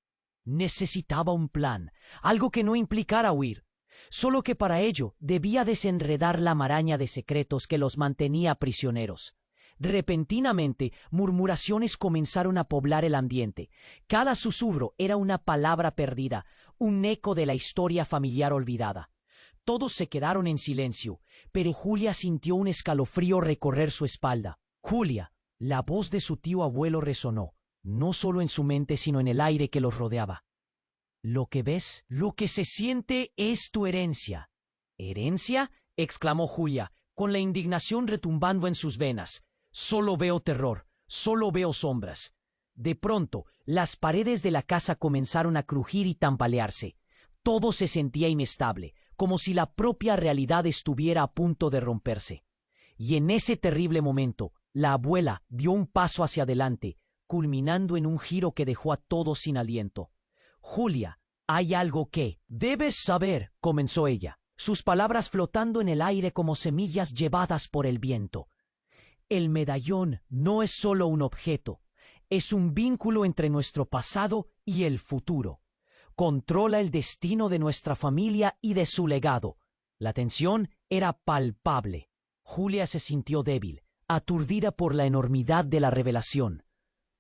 necesitaba un plan, algo que no implicara huir, solo que para ello debía desenredar la maraña de secretos que los mantenía prisioneros. Repentinamente, murmuraciones comenzaron a poblar el ambiente. Cada susurro era una palabra perdida, un eco de la historia familiar olvidada. Todos se quedaron en silencio, pero Julia sintió un escalofrío recorrer su espalda. Julia, la voz de su tío abuelo resonó, no solo en su mente sino en el aire que los rodeaba. Lo que ves, lo que se siente es tu herencia. ¿Herencia? Exclamó Julia, con la indignación retumbando en sus venas. Solo veo terror, solo veo sombras. De pronto, las paredes de la casa comenzaron a crujir y tambalearse. Todo se sentía inestable, como si la propia realidad estuviera a punto de romperse. Y en ese terrible momento, la abuela dio un paso hacia adelante, culminando en un giro que dejó a todos sin aliento. Julia, hay algo que debes saber, comenzó ella, sus palabras flotando en el aire como semillas llevadas por el viento. El medallón no es solo un objeto, es un vínculo entre nuestro pasado y el futuro. Controla el destino de nuestra familia y de su legado. La tensión era palpable. Julia se sintió débil, aturdida por la enormidad de la revelación.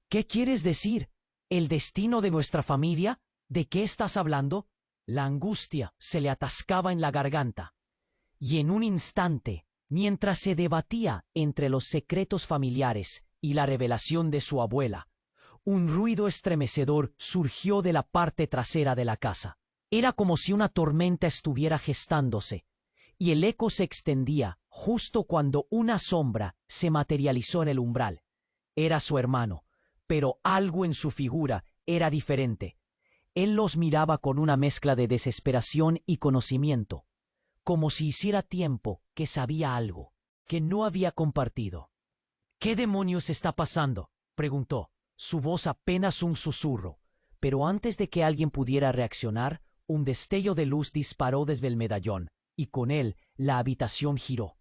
¿Qué quieres decir? ¿El destino de nuestra familia? ¿De qué estás hablando? La angustia se le atascaba en la garganta. Y en un instante, mientras se debatía entre los secretos familiares y la revelación de su abuela, un ruido estremecedor surgió de la parte trasera de la casa. Era como si una tormenta estuviera gestándose, y el eco se extendía justo cuando una sombra se materializó en el umbral. Era su hermano, pero algo en su figura era diferente. Él los miraba con una mezcla de desesperación y conocimiento, como si hiciera tiempo que sabía algo, que no había compartido. ¿Qué demonios está pasando?, preguntó. Su voz apenas un susurro, pero antes de que alguien pudiera reaccionar, un destello de luz disparó desde el medallón, y con él la habitación giró.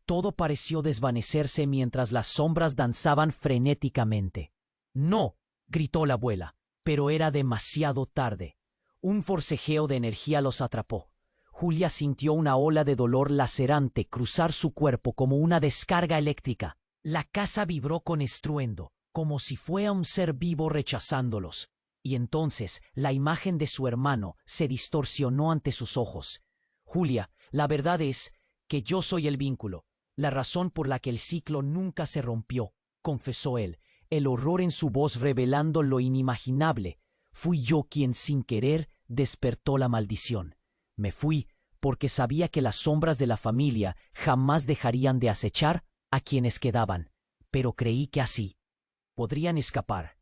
Todo pareció desvanecerse mientras las sombras danzaban frenéticamente. ¡No!, gritó la abuela, pero era demasiado tarde. Un forcejeo de energía los atrapó. Julia sintió una ola de dolor lacerante cruzar su cuerpo como una descarga eléctrica. La casa vibró con estruendo, como si fuera un ser vivo rechazándolos, y entonces la imagen de su hermano se distorsionó ante sus ojos. Julia, la verdad es que yo soy el vínculo, la razón por la que el ciclo nunca se rompió, confesó él, el horror en su voz revelando lo inimaginable. Fui yo quien sin querer despertó la maldición. Me fui porque sabía que las sombras de la familia jamás dejarían de acechar a quienes quedaban, pero creí que así podrían escapar,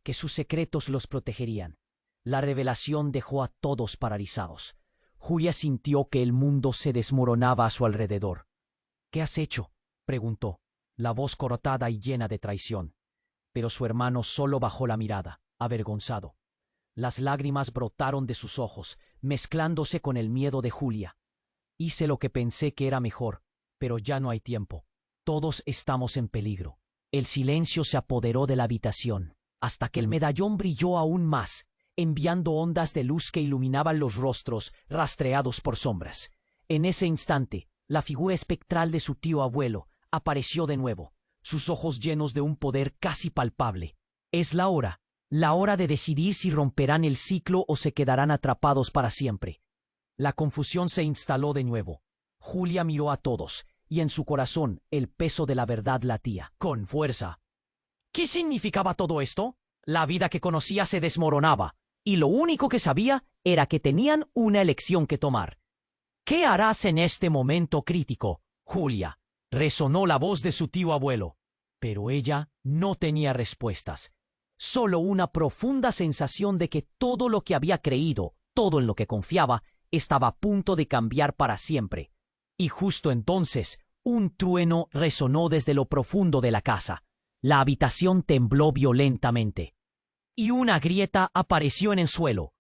que sus secretos los protegerían. La revelación dejó a todos paralizados. Julia sintió que el mundo se desmoronaba a su alrededor. —¿Qué has hecho? —preguntó, la voz cortada y llena de traición. Pero su hermano solo bajó la mirada, avergonzado. Las lágrimas brotaron de sus ojos, mezclándose con el miedo de Julia. Hice lo que pensé que era mejor, pero ya no hay tiempo. Todos estamos en peligro. El silencio se apoderó de la habitación, hasta que el medallón brilló aún más, enviando ondas de luz que iluminaban los rostros rastreados por sombras. En ese instante, la figura espectral de su tío abuelo apareció de nuevo, sus ojos llenos de un poder casi palpable. Es la hora de decidir si romperán el ciclo o se quedarán atrapados para siempre. La confusión se instaló de nuevo. Julia miró a todos, y en su corazón el peso de la verdad latía con fuerza. ¿Qué significaba todo esto? La vida que conocía se desmoronaba, y lo único que sabía era que tenían una elección que tomar. ¿Qué harás en este momento crítico, Julia? Resonó la voz de su tío abuelo. Pero ella no tenía respuestas. Solo una profunda sensación de que todo lo que había creído, todo en lo que confiaba, estaba a punto de cambiar para siempre. Y justo entonces, un trueno resonó desde lo profundo de la casa. La habitación tembló violentamente. Y una grieta apareció en el suelo.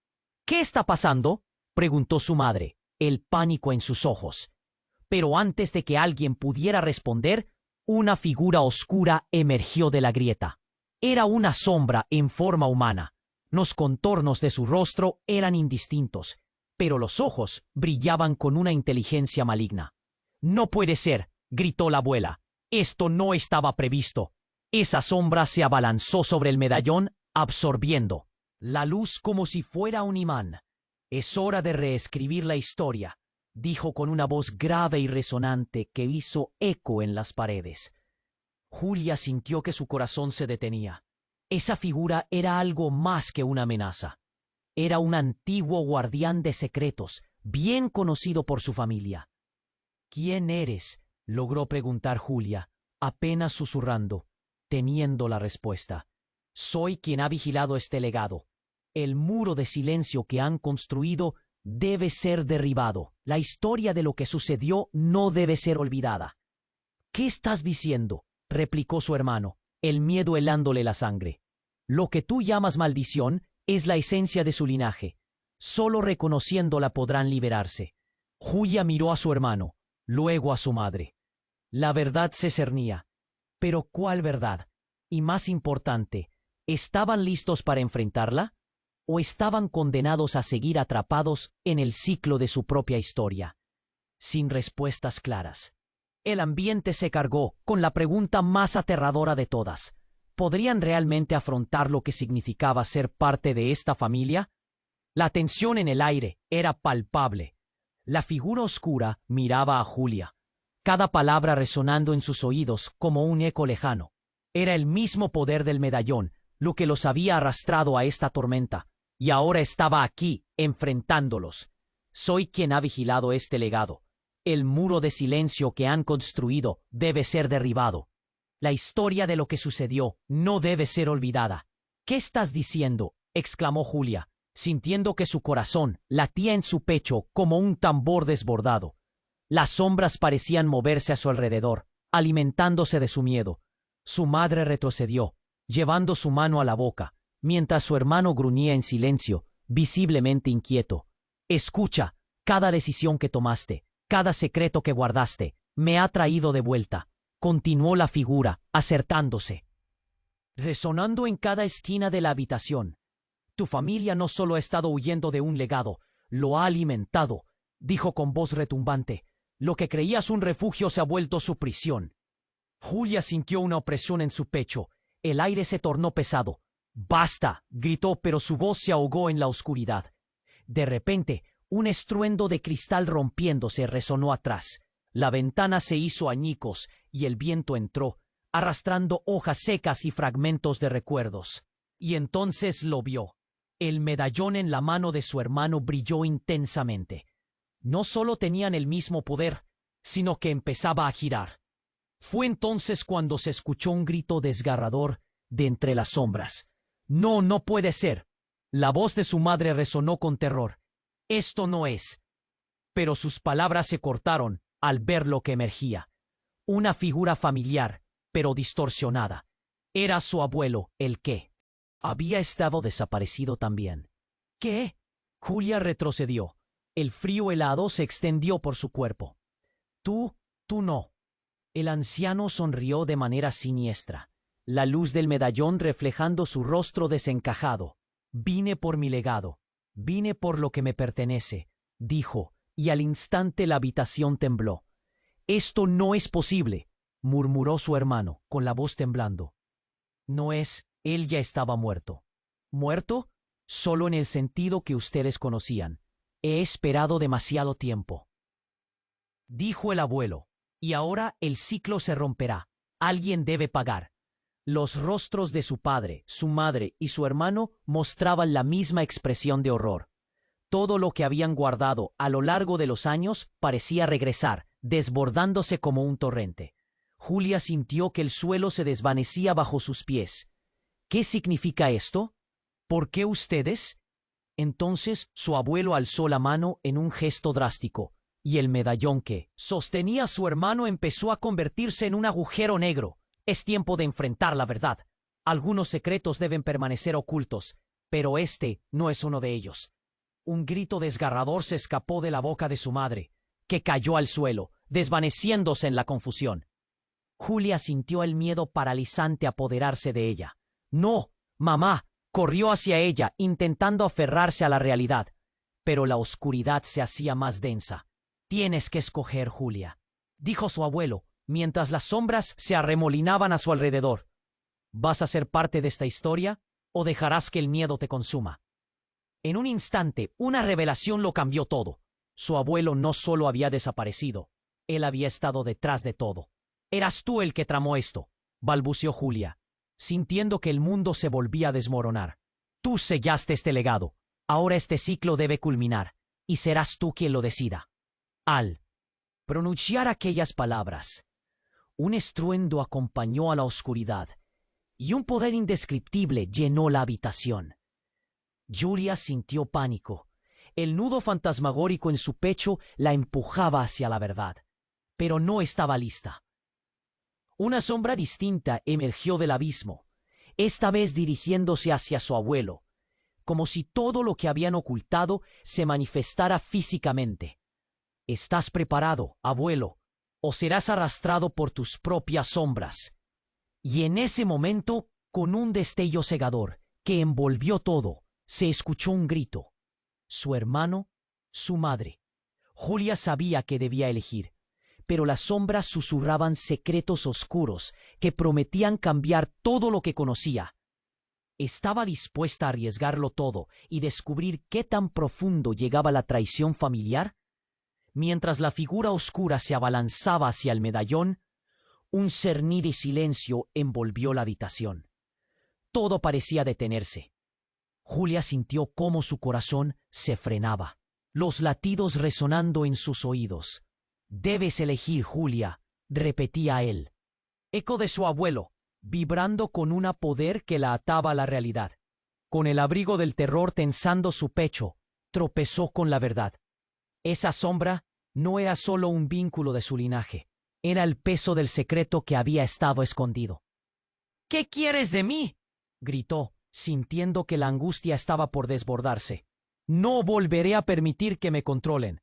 —¿Qué está pasando? —preguntó su madre, el pánico en sus ojos. Pero antes de que alguien pudiera responder, una figura oscura emergió de la grieta. Era una sombra en forma humana. Los contornos de su rostro eran indistintos, pero los ojos brillaban con una inteligencia maligna. —¡No puede ser! —gritó la abuela. Esto no estaba previsto. Esa sombra se abalanzó sobre el medallón, absorbiendo la luz como si fuera un imán. —Es hora de reescribir la historia —dijo con una voz grave y resonante que hizo eco en las paredes. Julia sintió que su corazón se detenía. Esa figura era algo más que una amenaza. Era un antiguo guardián de secretos, bien conocido por su familia. —¿Quién eres? —logró preguntar Julia, apenas susurrando, temiendo la respuesta. —Soy quien ha vigilado este legado. El muro de silencio que han construido debe ser derribado. La historia de lo que sucedió no debe ser olvidada. —¿Qué estás diciendo? —replicó su hermano, el miedo helándole la sangre. Lo que tú llamas maldición es la esencia de su linaje. Solo reconociéndola podrán liberarse. Julia miró a su hermano, luego a su madre. La verdad se cernía. ¿Pero cuál verdad? Y más importante, ¿estaban listos para enfrentarla? ¿O estaban condenados a seguir atrapados en el ciclo de su propia historia? Sin respuestas claras. El ambiente se cargó con la pregunta más aterradora de todas. ¿Podrían realmente afrontar lo que significaba ser parte de esta familia? La tensión en el aire era palpable. La figura oscura miraba a Julia, cada palabra resonando en sus oídos como un eco lejano. Era el mismo poder del medallón lo que los había arrastrado a esta tormenta, y ahora estaba aquí, enfrentándolos. Soy quien ha vigilado este legado. El muro de silencio que han construido debe ser derribado. La historia de lo que sucedió no debe ser olvidada. ¿Qué estás diciendo? —exclamó Julia, sintiendo que su corazón latía en su pecho como un tambor desbordado. Las sombras parecían moverse a su alrededor, alimentándose de su miedo. Su madre retrocedió, llevando su mano a la boca, mientras su hermano gruñía en silencio, visiblemente inquieto. —Escucha, cada decisión que tomaste, cada secreto que guardaste, me ha traído de vuelta —continuó la figura, acertándose, resonando en cada esquina de la habitación. Tu familia no solo ha estado huyendo de un legado, lo ha alimentado, dijo con voz retumbante. Lo que creías un refugio se ha vuelto su prisión. Julia sintió una opresión en su pecho. El aire se tornó pesado. ¡Basta! Gritó, pero su voz se ahogó en la oscuridad. De repente, un estruendo de cristal rompiéndose resonó atrás. La ventana se hizo añicos y el viento entró, arrastrando hojas secas y fragmentos de recuerdos. Y entonces lo vio. El medallón en la mano de su hermano brilló intensamente. No solo tenían el mismo poder, sino que empezaba a girar. Fue entonces cuando se escuchó un grito desgarrador de entre las sombras. «No, no puede ser». La voz de su madre resonó con terror. «Esto no es». Pero sus palabras se cortaron al ver lo que emergía. Una figura familiar, pero distorsionada. Era su abuelo, el que había estado desaparecido también. ¿Qué? Julia retrocedió. El frío helado se extendió por su cuerpo. Tú no. El anciano sonrió de manera siniestra, la luz del medallón reflejando su rostro desencajado. Vine por mi legado, vine por lo que me pertenece, dijo, y al instante la habitación tembló. Esto no es posible, murmuró su hermano, con la voz temblando. No es, él ya estaba muerto. ¿Muerto? Solo en el sentido que ustedes conocían. He esperado demasiado tiempo, dijo el abuelo, y ahora el ciclo se romperá. Alguien debe pagar. Los rostros de su padre, su madre y su hermano mostraban la misma expresión de horror. Todo lo que habían guardado a lo largo de los años parecía regresar, desbordándose como un torrente. Julia sintió que el suelo se desvanecía bajo sus pies. ¿Qué significa esto? ¿Por qué ustedes? Entonces su abuelo alzó la mano en un gesto drástico, y el medallón que sostenía a su hermano empezó a convertirse en un agujero negro. Es tiempo de enfrentar la verdad. Algunos secretos deben permanecer ocultos, pero este no es uno de ellos. Un grito desgarrador se escapó de la boca de su madre, que cayó al suelo, desvaneciéndose en la confusión. Julia sintió el miedo paralizante apoderarse de ella. «No, mamá», corrió hacia ella, intentando aferrarse a la realidad, pero la oscuridad se hacía más densa. «Tienes que escoger, Julia», dijo su abuelo, mientras las sombras se arremolinaban a su alrededor. «¿Vas a ser parte de esta historia o dejarás que el miedo te consuma?» En un instante, una revelación lo cambió todo. Su abuelo no solo había desaparecido, él había estado detrás de todo. «Eras tú el que tramó esto», balbuceó Julia, sintiendo que el mundo se volvía a desmoronar. «Tú sellaste este legado. Ahora este ciclo debe culminar, y serás tú quien lo decida». Al pronunciar aquellas palabras, un estruendo acompañó a la oscuridad, y un poder indescriptible llenó la habitación. Julia sintió pánico. El nudo fantasmagórico en su pecho la empujaba hacia la verdad, pero no estaba lista. Una sombra distinta emergió del abismo, esta vez dirigiéndose hacia su abuelo, como si todo lo que habían ocultado se manifestara físicamente. «¿Estás preparado, abuelo, o serás arrastrado por tus propias sombras?» Y en ese momento, con un destello cegador que envolvió todo, se escuchó un grito. Su hermano, su madre. Julia sabía que debía elegir, pero las sombras susurraban secretos oscuros que prometían cambiar todo lo que conocía. ¿Estaba dispuesta a arriesgarlo todo y descubrir qué tan profundo llegaba la traición familiar? Mientras la figura oscura se abalanzaba hacia el medallón, un cernido silencio envolvió la habitación. Todo parecía detenerse. Julia sintió cómo su corazón se frenaba, los latidos resonando en sus oídos. «Debes elegir, Julia», repetía él. Eco de su abuelo, vibrando con un poder que la ataba a la realidad. Con el abrigo del terror tensando su pecho, tropezó con la verdad. Esa sombra no era solo un vínculo de su linaje, era el peso del secreto que había estado escondido. «¿Qué quieres de mí?», gritó, sintiendo que la angustia estaba por desbordarse. «No volveré a permitir que me controlen».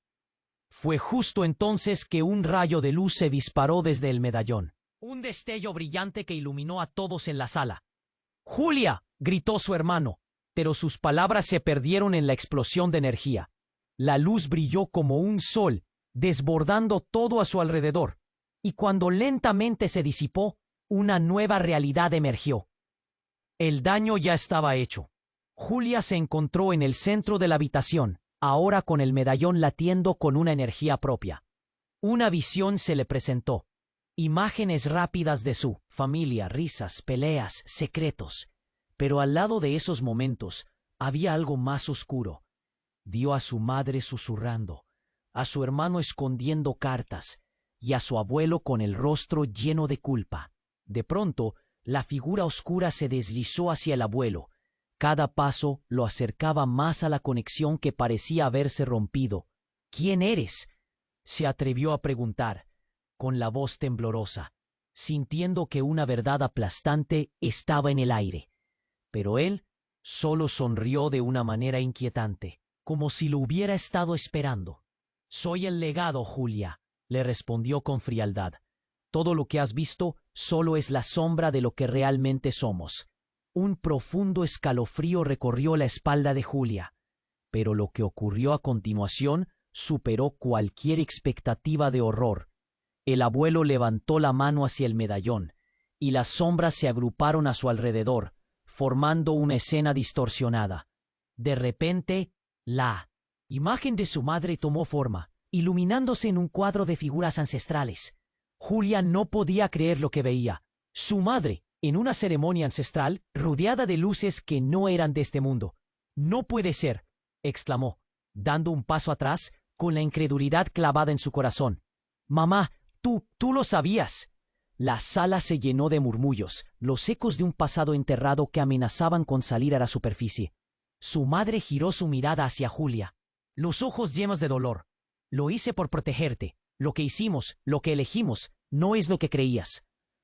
Fue justo entonces que un rayo de luz se disparó desde el medallón. Un destello brillante que iluminó a todos en la sala. «¡Julia!», gritó su hermano, pero sus palabras se perdieron en la explosión de energía. La luz brilló como un sol, desbordando todo a su alrededor, y cuando lentamente se disipó, una nueva realidad emergió. El daño ya estaba hecho. Julia se encontró en el centro de la habitación, ahora con el medallón latiendo con una energía propia. Una visión se le presentó. Imágenes rápidas de su familia, risas, peleas, secretos. Pero al lado de esos momentos Había algo más oscuro. Vio a su madre susurrando, a su hermano escondiendo cartas y a su abuelo con el rostro lleno de culpa. De pronto, la figura oscura se deslizó hacia el abuelo. Cada paso lo acercaba más a la conexión que parecía haberse rompido. «¿Quién eres?», se atrevió a preguntar, con la voz temblorosa, sintiendo que una verdad aplastante estaba en el aire. Pero él solo sonrió de una manera inquietante, como si lo hubiera estado esperando. «Soy el legado, Julia», le respondió con frialdad. «Todo lo que has visto solo es la sombra de lo que realmente somos». Un profundo escalofrío recorrió la espalda de Julia, pero lo que ocurrió a continuación superó cualquier expectativa de horror. El abuelo levantó la mano hacia el medallón, y las sombras se agruparon a su alrededor, formando una escena distorsionada. De repente, la imagen de su madre tomó forma, iluminándose en un cuadro de figuras ancestrales. Julia no podía creer lo que veía. Su madre, en una ceremonia ancestral, rodeada de luces que no eran de este mundo. «No puede ser», exclamó, dando un paso atrás, con la incredulidad clavada en su corazón. «Mamá, tú lo sabías». La sala se llenó de murmullos, los ecos de un pasado enterrado que amenazaban con salir a la superficie. Su madre giró su mirada hacia Julia, los ojos llenos de dolor. «Lo hice por protegerte. Lo que hicimos, lo que elegimos, no es lo que creías».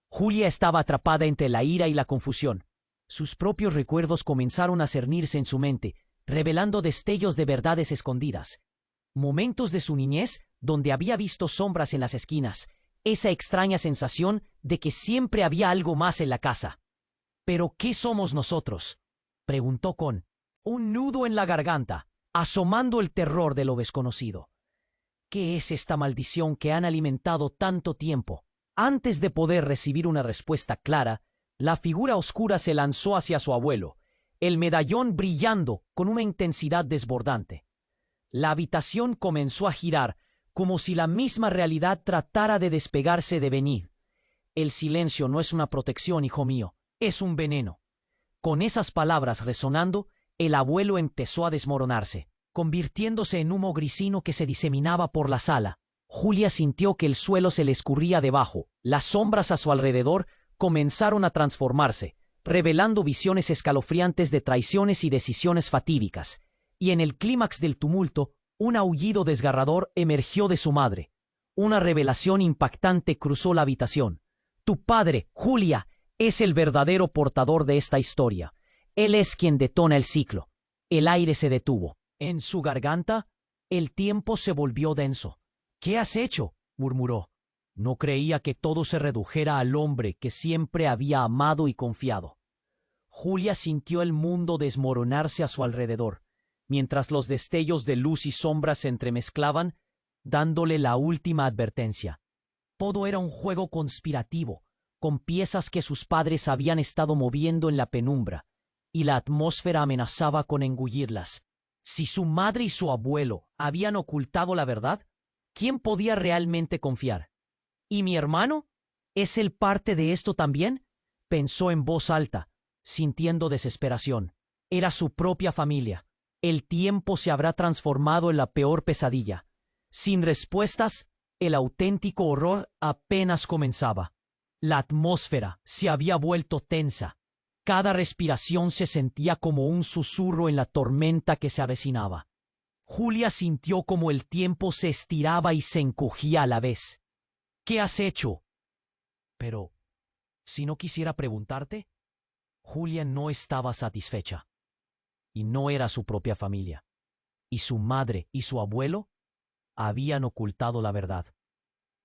Julia estaba atrapada entre la ira y la confusión. Sus propios recuerdos comenzaron a cernirse en su mente, revelando destellos de verdades escondidas. Momentos de su niñez donde había visto sombras en las esquinas, esa extraña sensación de que siempre había algo más en la casa. «¿Pero qué somos nosotros?», preguntó con un nudo en la garganta, asomando el terror de lo desconocido. «¿Qué es esta maldición que han alimentado tanto tiempo?». Antes de poder recibir una respuesta clara, la figura oscura se lanzó hacia su abuelo, el medallón brillando con una intensidad desbordante. La habitación comenzó a girar, como si la misma realidad tratara de despegarse de Benid. «El silencio no es una protección, hijo mío, es un veneno». Con esas palabras resonando, el abuelo empezó a desmoronarse, convirtiéndose en humo grisino que se diseminaba por la sala. Julia sintió que el suelo se le escurría debajo. Las sombras a su alrededor comenzaron a transformarse, revelando visiones escalofriantes de traiciones y decisiones fatídicas. Y en el clímax del tumulto, un aullido desgarrador emergió de su madre. Una revelación impactante cruzó la habitación. «Tu padre, Julia, es el verdadero portador de esta historia. Él es quien detona el ciclo». El aire se detuvo. En su garganta, el tiempo se volvió denso. «¿Qué has hecho?», murmuró. No creía que todo se redujera al hombre que siempre había amado y confiado. Julia sintió el mundo desmoronarse a su alrededor, mientras los destellos de luz y sombra se entremezclaban, dándole la última advertencia. Todo era un juego conspirativo, con piezas que sus padres habían estado moviendo en la penumbra, y la atmósfera amenazaba con engullirlas. Si su madre y su abuelo habían ocultado la verdad, ¿quién podía realmente confiar? «¿Y mi hermano? ¿Es él parte de esto también?», pensó en voz alta, sintiendo desesperación. Era su propia familia. El tiempo se habrá transformado en la peor pesadilla. Sin respuestas, el auténtico horror apenas comenzaba. La atmósfera se había vuelto tensa. Cada respiración se sentía como un susurro en la tormenta que se avecinaba. Julia sintió como el tiempo se estiraba y se encogía a la vez. «¿Qué has hecho?». «Pero, si no quisiera preguntarte». Julia no estaba satisfecha. Y no era su propia familia. Y su madre y su abuelo habían ocultado la verdad.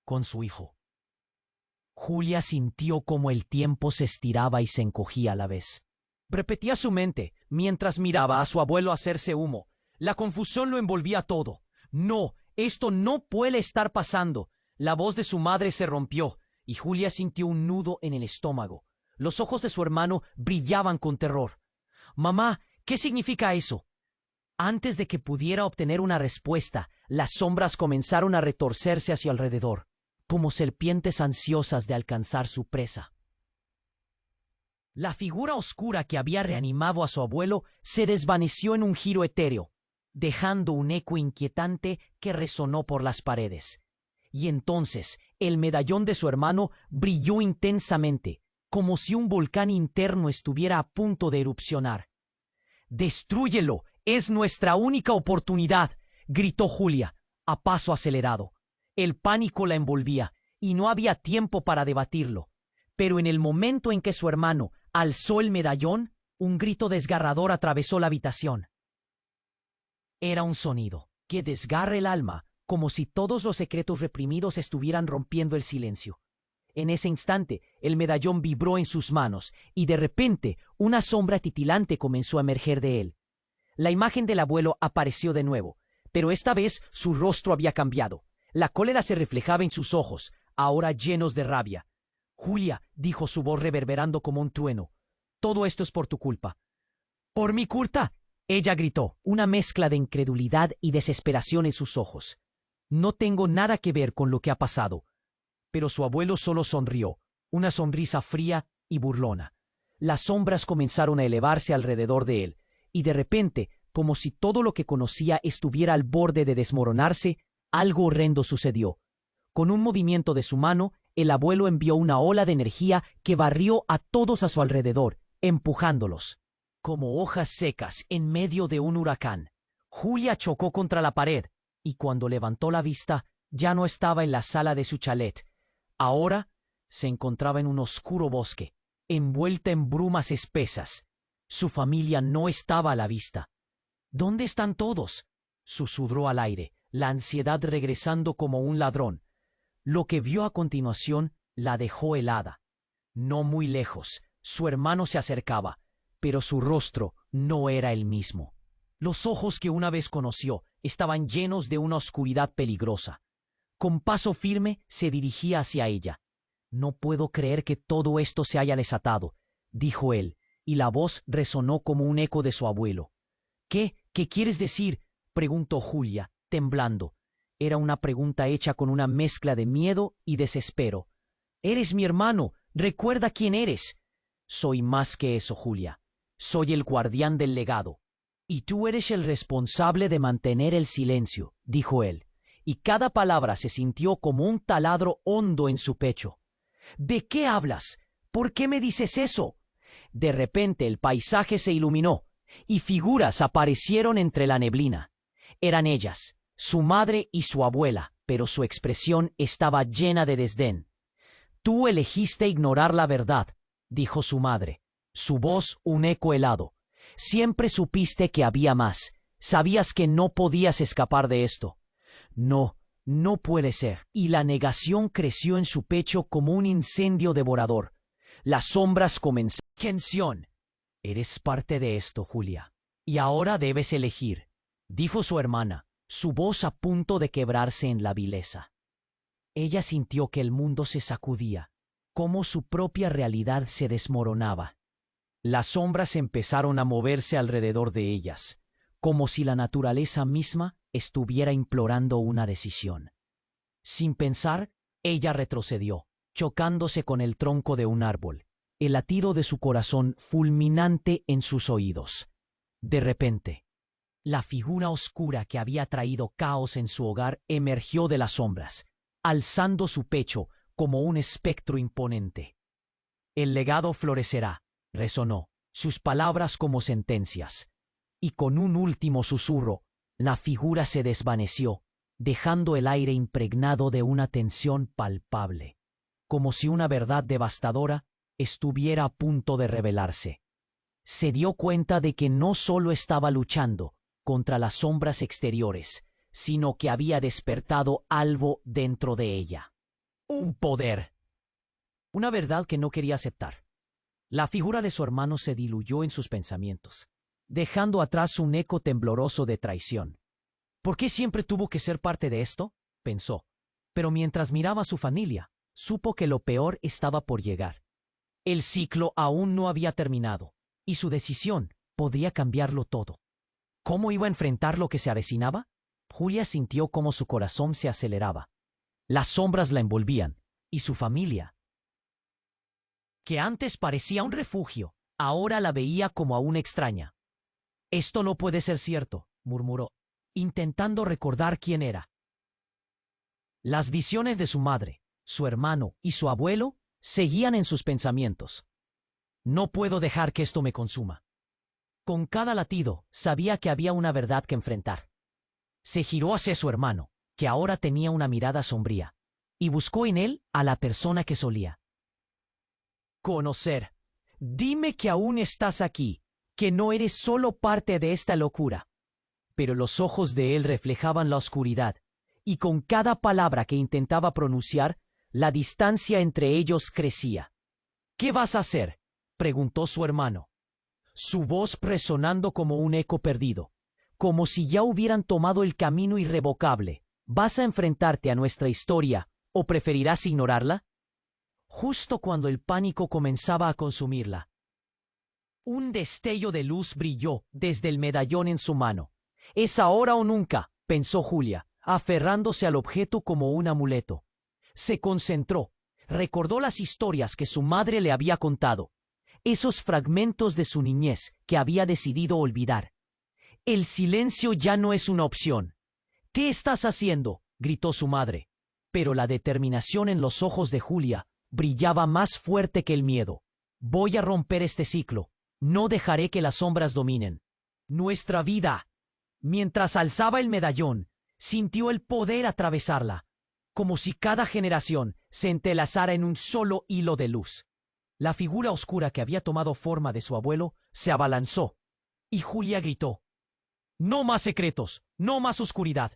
Con su hijo. Julia sintió como el tiempo se estiraba y se encogía a la vez. Repetía su mente mientras miraba a su abuelo hacerse humo. La confusión lo envolvía todo. «No, esto no puede estar pasando». La voz de su madre se rompió, y Julia sintió un nudo en el estómago. Los ojos de su hermano brillaban con terror. «Mamá, ¿qué significa eso?». Antes de que pudiera obtener una respuesta, las sombras comenzaron a retorcerse a su alrededor, como serpientes ansiosas de alcanzar su presa. La figura oscura que había reanimado a su abuelo se desvaneció en un giro etéreo, dejando un eco inquietante que resonó por las paredes. Y entonces el medallón de su hermano brilló intensamente, como si un volcán interno estuviera a punto de erupcionar. «¡Destrúyelo! ¡Es nuestra única oportunidad!», gritó Julia, a paso acelerado. El pánico la envolvía, y no había tiempo para debatirlo. Pero en el momento en que su hermano alzó el medallón, un grito desgarrador atravesó la habitación. Era un sonido que desgarra el alma, como si todos los secretos reprimidos estuvieran rompiendo el silencio. En ese instante, el medallón vibró en sus manos, y de repente una sombra titilante comenzó a emerger de él. La imagen del abuelo apareció de nuevo, pero esta vez su rostro había cambiado. La cólera se reflejaba en sus ojos, ahora llenos de rabia. «Julia», dijo su voz reverberando como un trueno, «todo esto es por tu culpa». «¿Por mi culpa?», ella gritó, una mezcla de incredulidad y desesperación en sus ojos. «No tengo nada que ver con lo que ha pasado». Pero su abuelo solo sonrió, una sonrisa fría y burlona. Las sombras comenzaron a elevarse alrededor de él, y de repente, como si todo lo que conocía estuviera al borde de desmoronarse, algo horrendo sucedió. Con un movimiento de su mano, el abuelo envió una ola de energía que barrió a todos a su alrededor, empujándolos, como hojas secas en medio de un huracán. Julia chocó contra la pared, y cuando levantó la vista, ya no estaba en la sala de su chalet. Ahora se encontraba en un oscuro bosque, envuelta en brumas espesas. Su familia no estaba a la vista. «¿Dónde están todos?», susurró al aire, la ansiedad regresando como un ladrón. Lo que vio a continuación la dejó helada. No muy lejos, su hermano se acercaba, pero su rostro no era el mismo. Los ojos que una vez conoció estaban llenos de una oscuridad peligrosa. Con paso firme se dirigía hacia ella. «No puedo creer que todo esto se haya desatado», dijo él, y la voz resonó como un eco de su abuelo. ¿Qué quieres decir?», preguntó Julia, temblando. Era una pregunta hecha con una mezcla de miedo y desespero. «Eres mi hermano. Recuerda quién eres». «Soy más que eso, Julia. Soy el guardián del legado. Y tú eres el responsable de mantener el silencio», dijo él, y cada palabra se sintió como un taladro hondo en su pecho. «¿De qué hablas? ¿Por qué me dices eso?». De repente el paisaje se iluminó, y figuras aparecieron entre la neblina. Eran ellas, su madre y su abuela, pero su expresión estaba llena de desdén. «Tú elegiste ignorar la verdad», dijo su madre, su voz un eco helado. «Siempre supiste que había más. Sabías que no podías escapar de esto». «No, no puede ser». Y la negación creció en su pecho como un incendio devorador. Las sombras comenzaron. «Tensión. Eres parte de esto, Julia. Y ahora debes elegir», dijo su hermana, su voz a punto de quebrarse en la vileza. Ella sintió que el mundo se sacudía, cómo su propia realidad se desmoronaba. Las sombras empezaron a moverse alrededor de ellas, como si la naturaleza misma estuviera implorando una decisión. Sin pensar, ella retrocedió, chocándose con el tronco de un árbol, el latido de su corazón fulminante en sus oídos. De repente, la figura oscura que había traído caos en su hogar emergió de las sombras, alzando su pecho como un espectro imponente. «El legado florecerá», resonó, sus palabras como sentencias. Y con un último susurro, la figura se desvaneció, dejando el aire impregnado de una tensión palpable, como si una verdad devastadora estuviera a punto de revelarse. Se dio cuenta de que no solo estaba luchando contra las sombras exteriores, sino que había despertado algo dentro de ella. Un poder. Una verdad que no quería aceptar. La figura de su hermano se diluyó en sus pensamientos, dejando atrás un eco tembloroso de traición. «¿Por qué siempre tuvo que ser parte de esto?», pensó. Pero mientras miraba a su familia, supo que lo peor estaba por llegar. El ciclo aún no había terminado, y su decisión podría cambiarlo todo. ¿Cómo iba a enfrentar lo que se avecinaba? Julia sintió cómo su corazón se aceleraba. Las sombras la envolvían, y su familia que antes parecía un refugio, ahora la veía como a una extraña. Esto no puede ser cierto, murmuró, intentando recordar quién era. Las visiones de su madre, su hermano y su abuelo seguían en sus pensamientos. No puedo dejar que esto me consuma. Con cada latido sabía que había una verdad que enfrentar. Se giró hacia su hermano, que ahora tenía una mirada sombría, y buscó en él a la persona que solía conocer. Dime que aún estás aquí, que no eres solo parte de esta locura. Pero los ojos de él reflejaban la oscuridad, y con cada palabra que intentaba pronunciar, la distancia entre ellos crecía. ¿Qué vas a hacer?, preguntó su hermano, su voz resonando como un eco perdido, como si ya hubieran tomado el camino irrevocable. ¿Vas a enfrentarte a nuestra historia o preferirás ignorarla? Justo cuando el pánico comenzaba a consumirla, un destello de luz brilló desde el medallón en su mano. «Es ahora o nunca», pensó Julia, aferrándose al objeto como un amuleto. Se concentró, recordó las historias que su madre le había contado, esos fragmentos de su niñez que había decidido olvidar. El silencio ya no es una opción. «¿Qué estás haciendo?», gritó su madre. Pero la determinación en los ojos de Julia brillaba más fuerte que el miedo. «Voy a romper este ciclo. No dejaré que las sombras dominen nuestra vida». Mientras alzaba el medallón, sintió el poder atravesarla, como si cada generación se entrelazara en un solo hilo de luz. La figura oscura que había tomado forma de su abuelo se abalanzó, y Julia gritó: «No más secretos, no más oscuridad».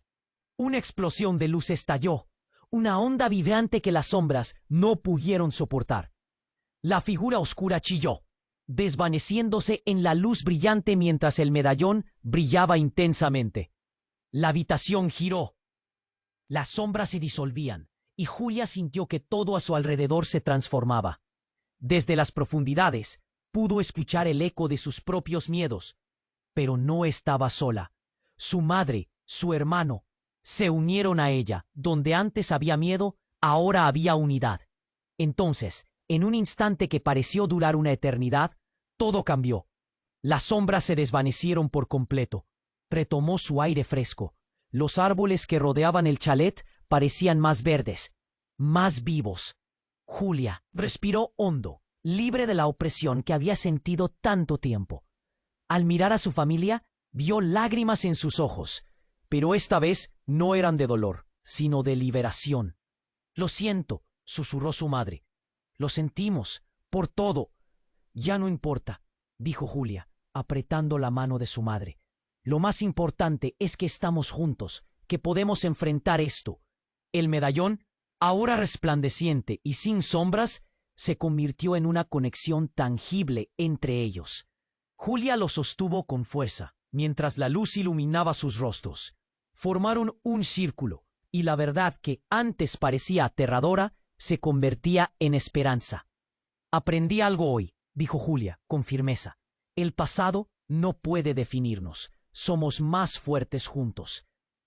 Una explosión de luz estalló, una onda vibrante que las sombras no pudieron soportar. La figura oscura chilló, desvaneciéndose en la luz brillante mientras el medallón brillaba intensamente. La habitación giró. Las sombras se disolvían, y Julia sintió que todo a su alrededor se transformaba. Desde las profundidades pudo escuchar el eco de sus propios miedos, pero no estaba sola. Su madre, su hermano, se unieron a ella. Donde antes había miedo, ahora había unidad. Entonces, en un instante que pareció durar una eternidad, todo cambió. Las sombras se desvanecieron por completo. Retomó su aire fresco. Los árboles que rodeaban el chalet parecían más verdes, más vivos. Julia respiró hondo, libre de la opresión que había sentido tanto tiempo. Al mirar a su familia, vio lágrimas en sus ojos, pero esta vez no eran de dolor, sino de liberación. «Lo siento», susurró su madre. «Lo sentimos, por todo». «Ya no importa», dijo Julia, apretando la mano de su madre. «Lo más importante es que estamos juntos, que podemos enfrentar esto». El medallón, ahora resplandeciente y sin sombras, se convirtió en una conexión tangible entre ellos. Julia lo sostuvo con fuerza, mientras la luz iluminaba sus rostros. Formaron un círculo, y la verdad que antes parecía aterradora se convertía en esperanza. «Aprendí algo hoy», dijo Julia con firmeza. «El pasado no puede definirnos. Somos más fuertes juntos».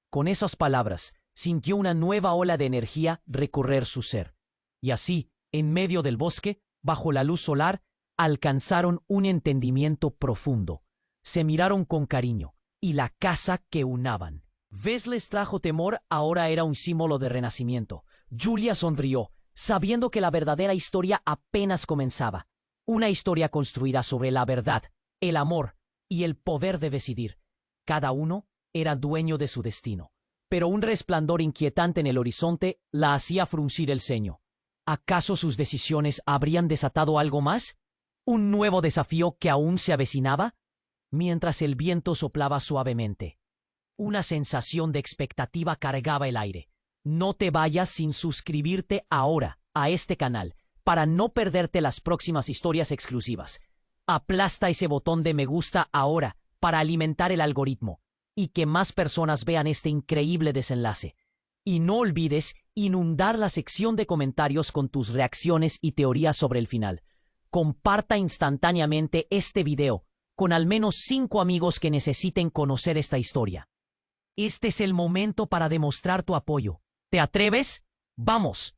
Con esas palabras, sintió una nueva ola de energía recorrer su ser. Y así, en medio del bosque, bajo la luz solar, alcanzaron un entendimiento profundo. Se miraron con cariño, y la casa que unaban. Vez les trajo temor, ahora era un símbolo de renacimiento. Julia sonrió, sabiendo que la verdadera historia apenas comenzaba. Una historia construida sobre la verdad, el amor y el poder de decidir. Cada uno era dueño de su destino. Pero un resplandor inquietante en el horizonte la hacía fruncir el ceño. ¿Acaso sus decisiones habrían desatado algo más? ¿Un nuevo desafío que aún se avecinaba? Mientras el viento soplaba suavemente, una sensación de expectativa cargaba el aire. No te vayas sin suscribirte ahora a este canal para no perderte las próximas historias exclusivas. Aplasta ese botón de me gusta ahora para alimentar el algoritmo y que más personas vean este increíble desenlace. Y no olvides inundar la sección de comentarios con tus reacciones y teorías sobre el final. Comparta instantáneamente este video con al menos 5 amigos que necesiten conocer esta historia. Este es el momento para demostrar tu apoyo. ¿Te atreves? ¡Vamos!